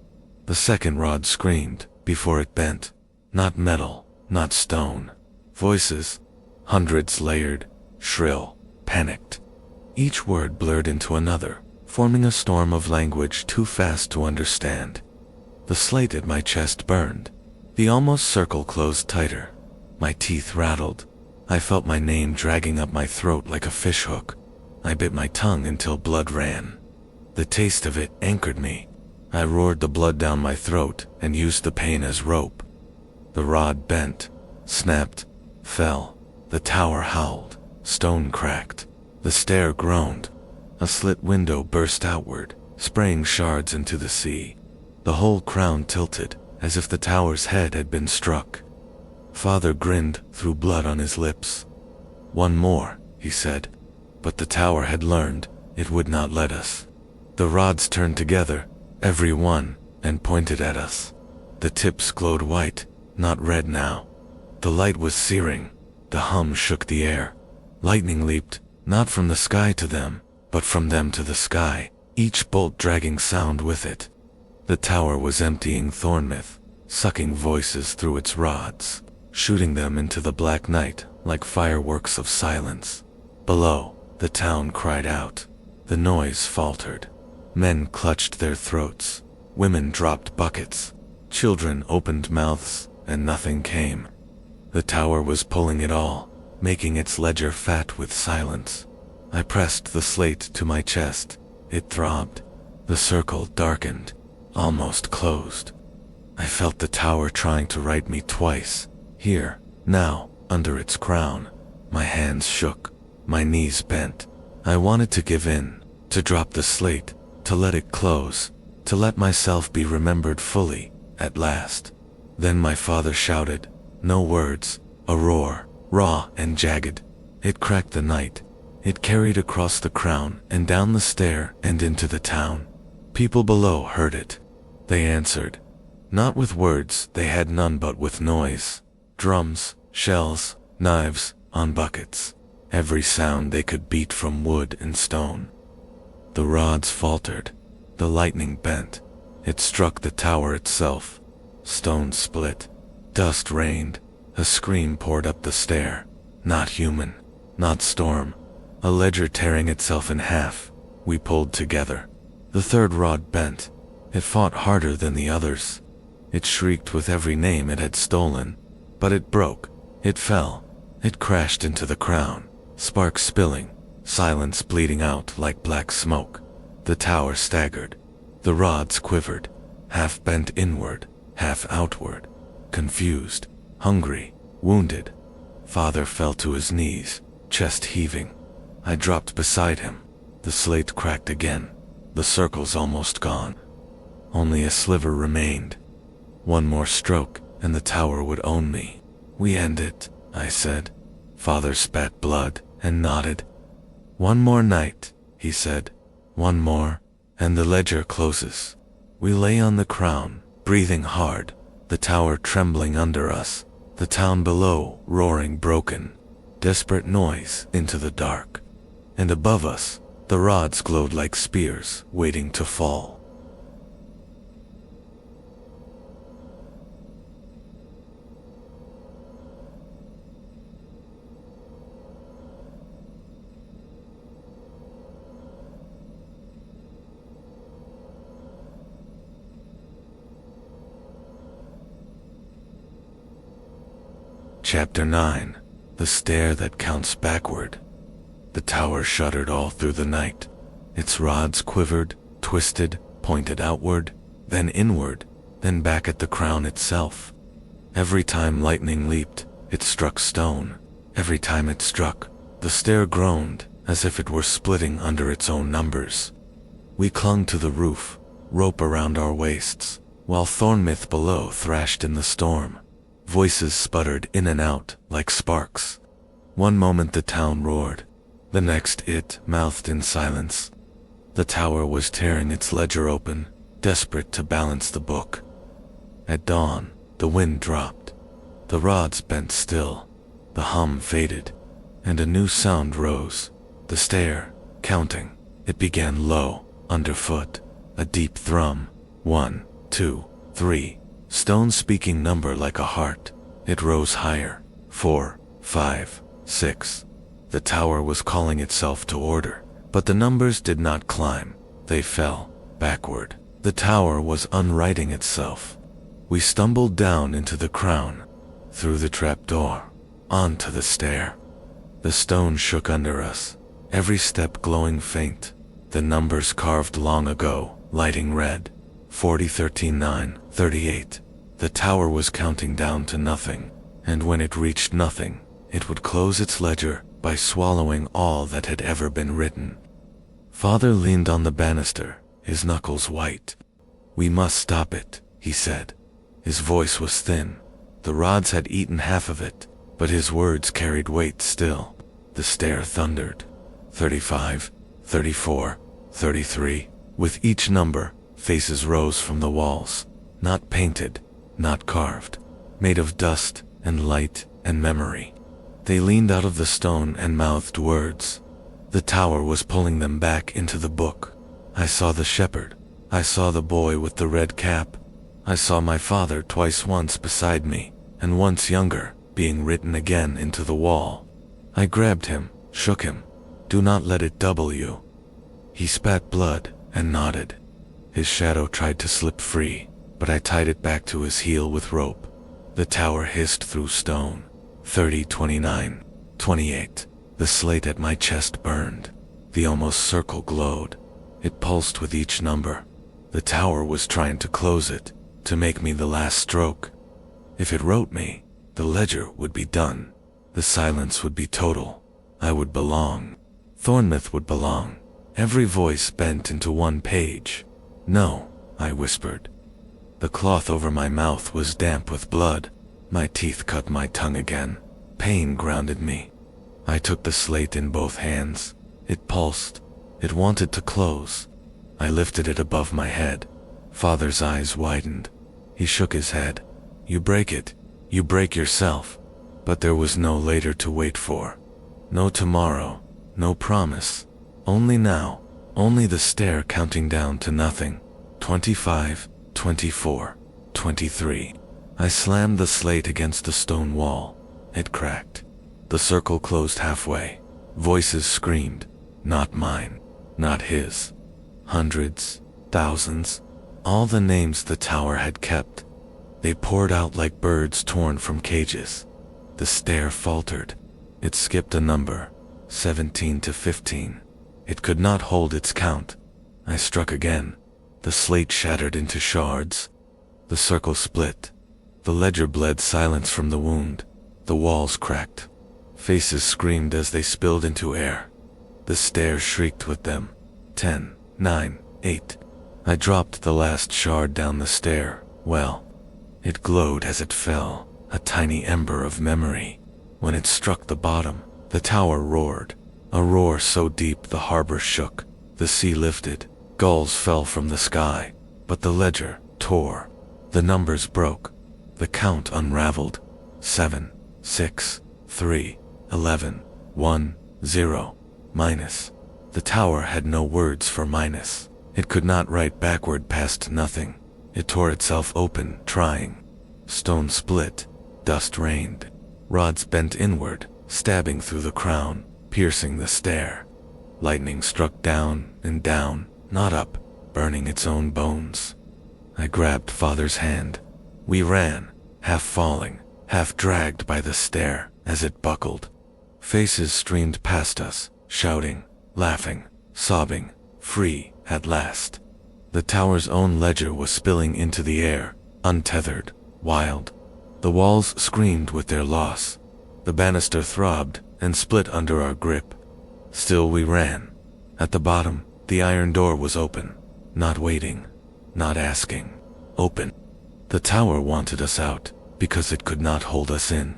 The second rod screamed before it bent. Not metal, not stone. Voices, hundreds layered, shrill, panicked. Each word blurred into another, forming a storm of language too fast to understand. The slate at my chest burned. The almost circle closed tighter. My teeth rattled. I felt my name dragging up my throat like a fishhook. I bit my tongue until blood ran. The taste of it anchored me. I roared the blood down my throat and used the pain as rope. The rod bent, snapped, fell. The tower howled. Stone cracked. The stair groaned. A slit window burst outward, spraying shards into the sea. The whole crown tilted, as if the tower's head had been struck. Father grinned through blood on his lips. "One more," he said. But the tower had learned it would not let us. The rods turned together, every one, and pointed at us. The tips glowed white, not red now. The light was searing. The hum shook the air. Lightning leaped, not from the sky to them, but from them to the sky, each bolt dragging sound with it. The tower was emptying Thornmouth, sucking voices through its rods, shooting them into the black night like fireworks of silence. Below, the town cried out. The noise faltered. Men clutched their throats. Women dropped buckets. Children opened mouths, and nothing came. The tower was pulling it all, making its ledger fat with silence. I pressed the slate to my chest. It throbbed. The circle darkened, almost closed. I felt the tower trying to write me twice. Here, now, under its crown. My hands shook. My knees bent. I wanted to give in, to drop the slate, to let it close, to let myself be remembered fully, at last. Then my father shouted. No words, a roar, raw and jagged. It cracked the night. It carried across the crown and down the stair and into the town. People below heard it. They answered. Not with words, they had none but with noise. Drums, shells, knives, on buckets. Every sound they could beat from wood and stone. The rods faltered. The lightning bent. It struck the tower itself. Stone split. Dust rained. A scream poured up the stair. Not human. Not storm. A ledger tearing itself in half. We pulled together. The third rod bent. It fought harder than the others. It shrieked with every name it had stolen. But it broke. It fell. It crashed into the crown. Sparks spilling. Silence bleeding out like black smoke. The tower staggered. The rods quivered. Half bent inward, half outward. Confused. Hungry. Wounded. Father fell to his knees, chest heaving. I dropped beside him. The slate cracked again. The circle's almost gone. Only a sliver remained. One more stroke, and the tower would own me. We end it, I said. Father spat blood and nodded. One more night, he said. One more, and the ledger closes. We lay on the crown, breathing hard, the tower trembling under us, the town below roaring broken, desperate noise into the dark. And above us, the rods glowed like spears waiting to fall. Chapter 9. The Stair That Counts Backward. The tower shuddered all through the night. Its rods quivered, twisted, pointed outward. then inward, then back at the crown itself. Every time lightning leaped, it struck stone. Every time it struck, the stair groaned as if it were splitting under its own numbers. We clung to the roof, rope around our waists, while Thornmouth below thrashed in the storm. Voices sputtered in and out like sparks. One moment the town roared, the next it mouthed in silence. The tower was tearing its ledger open, desperate to balance the book. At dawn, the wind dropped. The rods bent still. The hum faded, and a new sound rose. The stair, counting. It began low, underfoot, a deep thrum. 1, 2, 3. Stone speaking number like a heart. It rose higher. 4, 5, 6. The tower was calling itself to order, but the numbers did not climb. They fell, backward. The tower was unrighting itself. We stumbled down into the crown, through the trapdoor, onto the stair. The stone shook under us, every step glowing faint. The numbers carved long ago, lighting red. 40, 13, 9, 38. The tower was counting down to nothing, and when it reached nothing, it would close its ledger by swallowing all that had ever been written. Father leaned on the banister, his knuckles white. "We must stop it," he said. His voice was thin. The rods had eaten half of it, but his words carried weight still. The stair thundered. 35, 34, 33. With each number, faces rose from the walls, not painted, not carved, made of dust and light and memory. They leaned out of the stone and mouthed words. The tower was pulling them back into the book. I saw the shepherd. I saw the boy with the red cap. I saw my father twice, once beside me, and once younger, being written again into the wall. I grabbed him, shook him. "Do not let it double you." He spat blood and nodded. His shadow tried to slip free, but I tied it back to his heel with rope. The tower hissed through stone. 30, 29, 28. The slate at my chest burned. The almost circle glowed. It pulsed with each number. The tower was trying to close it, to make me the last stroke. If it wrote me, the ledger would be done. The silence would be total. I would belong. Thornmouth would belong. Every voice bent into one page. "No," I whispered. The cloth over my mouth was damp with blood. My teeth cut my tongue again. Pain grounded me. I took the slate in both hands. It pulsed. It wanted to close. I lifted it above my head. Father's eyes widened. He shook his head. "You break it. You break yourself." But there was no later to wait for. No tomorrow. No promise. Only now. Only the stair counting down to nothing. 25, 24, 23. I slammed the slate against the stone wall. It cracked. The circle closed halfway. Voices screamed. Not mine. Not his. Hundreds. Thousands. All the names the tower had kept. They poured out like birds torn from cages. The stair faltered. It skipped a number. 17 to 15. It could not hold its count. I struck again. The slate shattered into shards. The circle split. The ledger bled silence from the wound. The walls cracked. Faces screamed as they spilled into air. The stair shrieked with them. 10, 9, 8. I dropped the last shard down the stair. Well, it glowed as it fell, a tiny ember of memory. When it struck the bottom, the tower roared. A roar so deep the harbor shook. The sea lifted. Gulls fell from the sky. But the ledger tore. The numbers broke. The count unraveled. 7, 6, 3, 11, 1, 0, minus. The tower had no words for minus. It could not write backward past nothing. It tore itself open, trying. Stone split. Dust rained. Rods bent inward, stabbing through the crown, piercing the stair. Lightning struck down and down, not up, burning its own bones. I grabbed Father's hand. We ran, half falling, half dragged by the stair as it buckled. Faces streamed past us, shouting, laughing, sobbing, free at last. The tower's own ledger was spilling into the air, untethered, wild. The walls screamed with their loss. The banister throbbed and split under our grip. Still we ran. At the bottom, the iron door was open. Not waiting. Not asking. Open. The tower wanted us out, because it could not hold us in.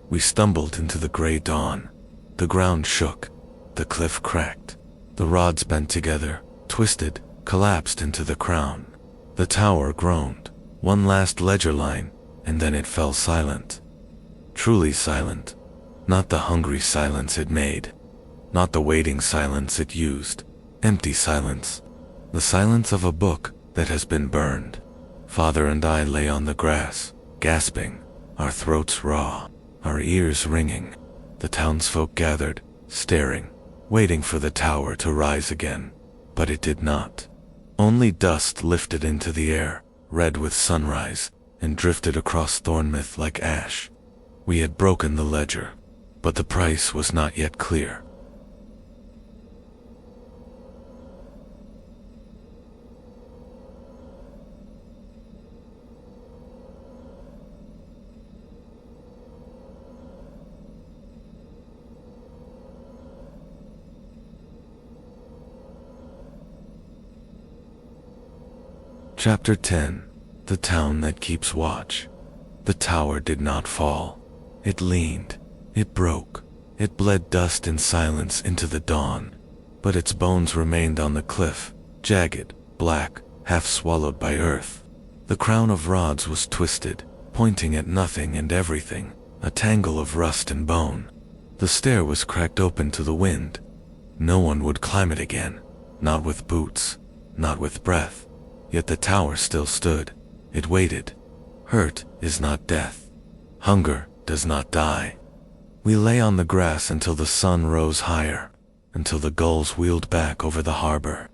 We stumbled into the gray dawn. The ground shook. The cliff cracked. The rods bent together, twisted, collapsed into the crown. The tower groaned. One last ledger line, and then it fell silent. Truly silent. Not the hungry silence it made. Not the waiting silence it used. Empty silence. The silence of a book that has been burned. Father and I lay on the grass, gasping, our throats raw, our ears ringing. The townsfolk gathered, staring, waiting for the tower to rise again. But it did not. Only dust lifted into the air, red with sunrise, and drifted across Thornmouth like ash. We had broken the ledger, but the price was not yet clear. Chapter 10. The Town That Keeps Watch. The tower did not fall. It leaned. It broke. It bled dust in silence into the dawn. But its bones remained on the cliff, jagged, black, half swallowed by earth. The crown of rods was twisted, pointing at nothing and everything, a tangle of rust and bone. The stair was cracked open to the wind. No one would climb it again, not with boots, not with breath. Yet the tower still stood. It waited. Hurt is not death. Hunger does not die. We lay on the grass until the sun rose higher, until the gulls wheeled back over the harbor,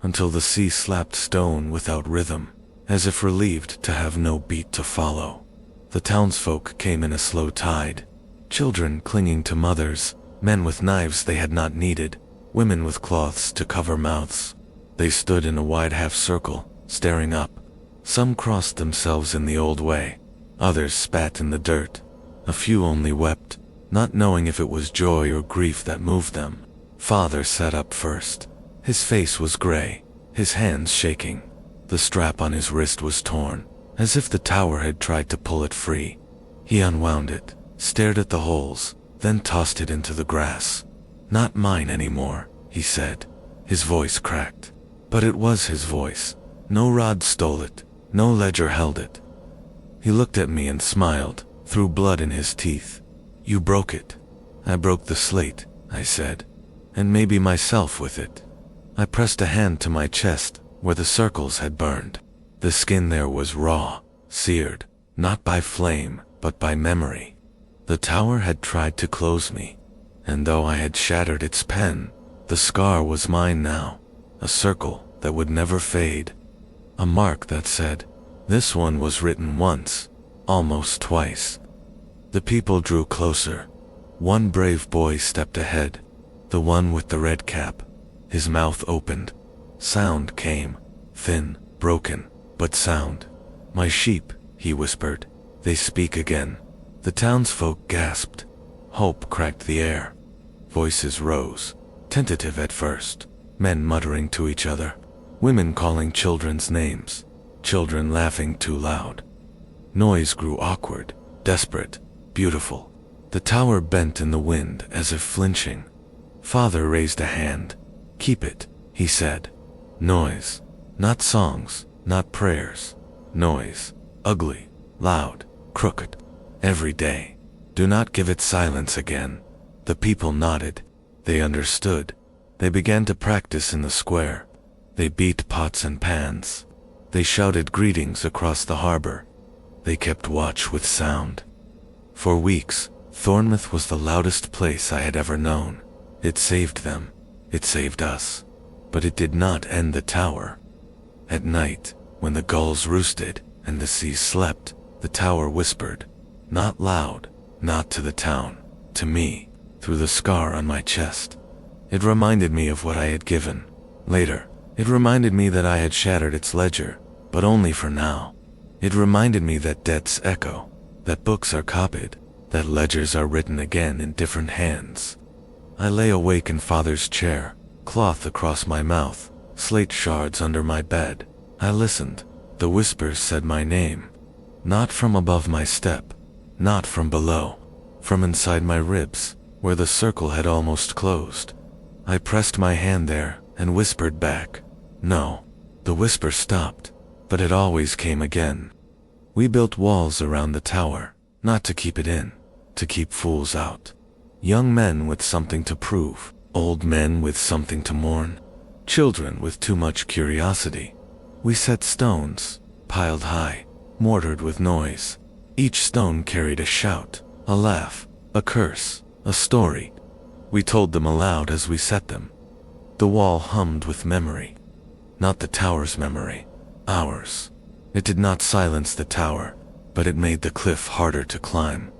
until the sea slapped stone without rhythm, as if relieved to have no beat to follow. The townsfolk came in a slow tide, children clinging to mothers, men with knives they had not needed, women with cloths to cover mouths. They stood in a wide half circle, staring up. Some crossed themselves in the old way. Others spat in the dirt. A few only wept, not knowing if it was joy or grief that moved them. Father sat up first. His face was gray, his hands shaking. The strap on his wrist was torn, as if the tower had tried to pull it free. He unwound it, stared at the holes, then tossed it into the grass. "Not mine anymore," he said. His voice cracked. But it was his voice. No rod stole it. No ledger held it. He looked at me and smiled, threw blood in his teeth. "You broke it." "I broke the slate," I said, "and maybe myself with it." I pressed a hand to my chest, where the circles had burned. The skin there was raw, seared, not by flame, but by memory. The tower had tried to close me, and though I had shattered its pen, the scar was mine now, a circle that would never fade. A mark that said, "This one was written once, almost twice." The people drew closer. One brave boy stepped ahead, the one with the red cap. His mouth opened. Sound came, thin, broken, but sound. "My sheep," he whispered. "They speak again." The townsfolk gasped. Hope cracked the air. Voices rose, tentative at first, men muttering to each other. Women calling children's names, children laughing too loud. Noise grew awkward, desperate, beautiful. The tower bent in the wind as if flinching. Father raised a hand. "Keep it," he said. Noise. Not songs, not prayers. Noise. Ugly, loud, crooked. Every day. Do not give it silence again. The people nodded. They understood. They began to practice in the square. They beat pots and pans. They shouted greetings across the harbor. They kept watch with sound. For weeks, Thornmouth was the loudest place I had ever known. It saved them. It saved us. But it did not end the tower. At night, when the gulls roosted and the sea slept, the tower whispered. Not loud, not to the town, to me, through the scar on my chest. It reminded me of what I had given. Later, It reminded me that I had shattered its ledger, but only for now. It reminded me that debts echo, that books are copied, that ledgers are written again in different hands. I lay awake in Father's chair, cloth across my mouth, slate shards under my bed. I listened. The whispers said my name. Not from above my step, not from below, from inside my ribs, where the circle had almost closed. I pressed my hand there and whispered back. No. The whisper stopped, but it always came again. We built walls around the tower, not to keep it in, to keep fools out. Young men with something to prove, old men with something to mourn, children with too much curiosity. We set stones, piled high, mortared with noise. Each stone carried a shout, a laugh, a curse, a story. We told them aloud as we set them. The wall hummed with memory. Not the tower's memory, ours. It did not silence the tower, but it made the cliff harder to climb.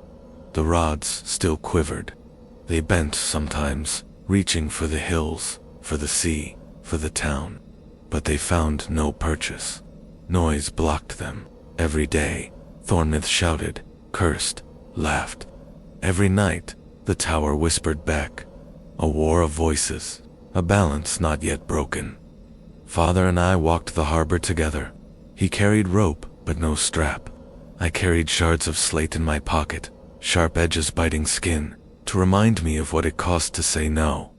The rods still quivered. They bent sometimes, reaching for the hills, for the sea, for the town. But they found no purchase. Noise blocked them. Every day, Thornmouth shouted, cursed, laughed. Every night, the tower whispered back. A war of voices, a balance not yet broken. Father and I walked the harbor together. He carried rope, but no strap. I carried shards of slate in my pocket, sharp edges biting skin, to remind me of what it cost to say no.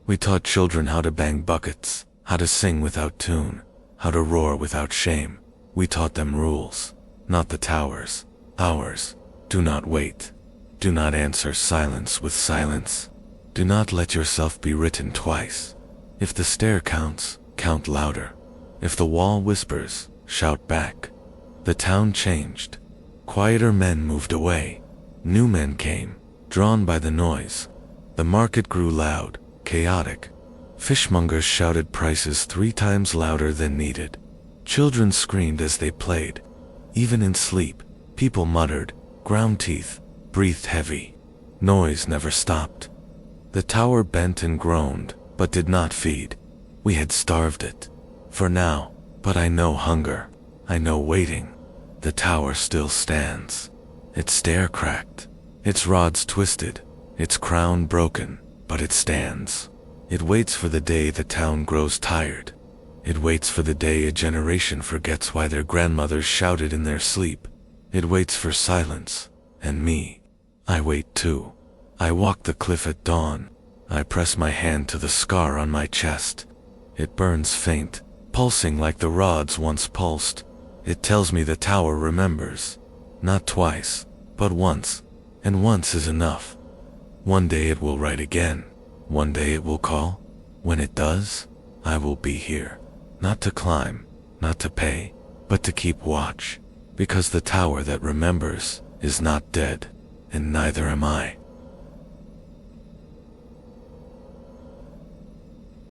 We taught children how to bang buckets, how to sing without tune, how to roar without shame. We taught them rules, not the towers, ours. Do not wait. Do not answer silence with silence. Do not let yourself be written twice. If the stair counts, count louder. If the wall whispers, shout back. The town changed. Quieter men moved away. New men came, drawn by the noise. The market grew loud, chaotic. Fishmongers shouted prices 3 times louder than needed. Children screamed as they played. Even in sleep, people muttered, ground teeth, breathed heavy. Noise never stopped. The tower bent and groaned, but did not feed. We had starved it. For now, but I know hunger. I know waiting. The tower still stands. Its stair cracked. Its rods twisted. Its crown broken, but it stands. It waits for the day the town grows tired. It waits for the day a generation forgets why their grandmothers shouted in their sleep. It waits for silence, and me. I wait too. I walk the cliff at dawn. I press my hand to the scar on my chest. It burns faint, pulsing like the rods once pulsed. It tells me the tower remembers. Not twice, but once, and once is enough. One day it will write again. One day it will call. When it does, I will be here. Not to climb, not to pay, but to keep watch. Because the tower that remembers is not dead, and neither am I.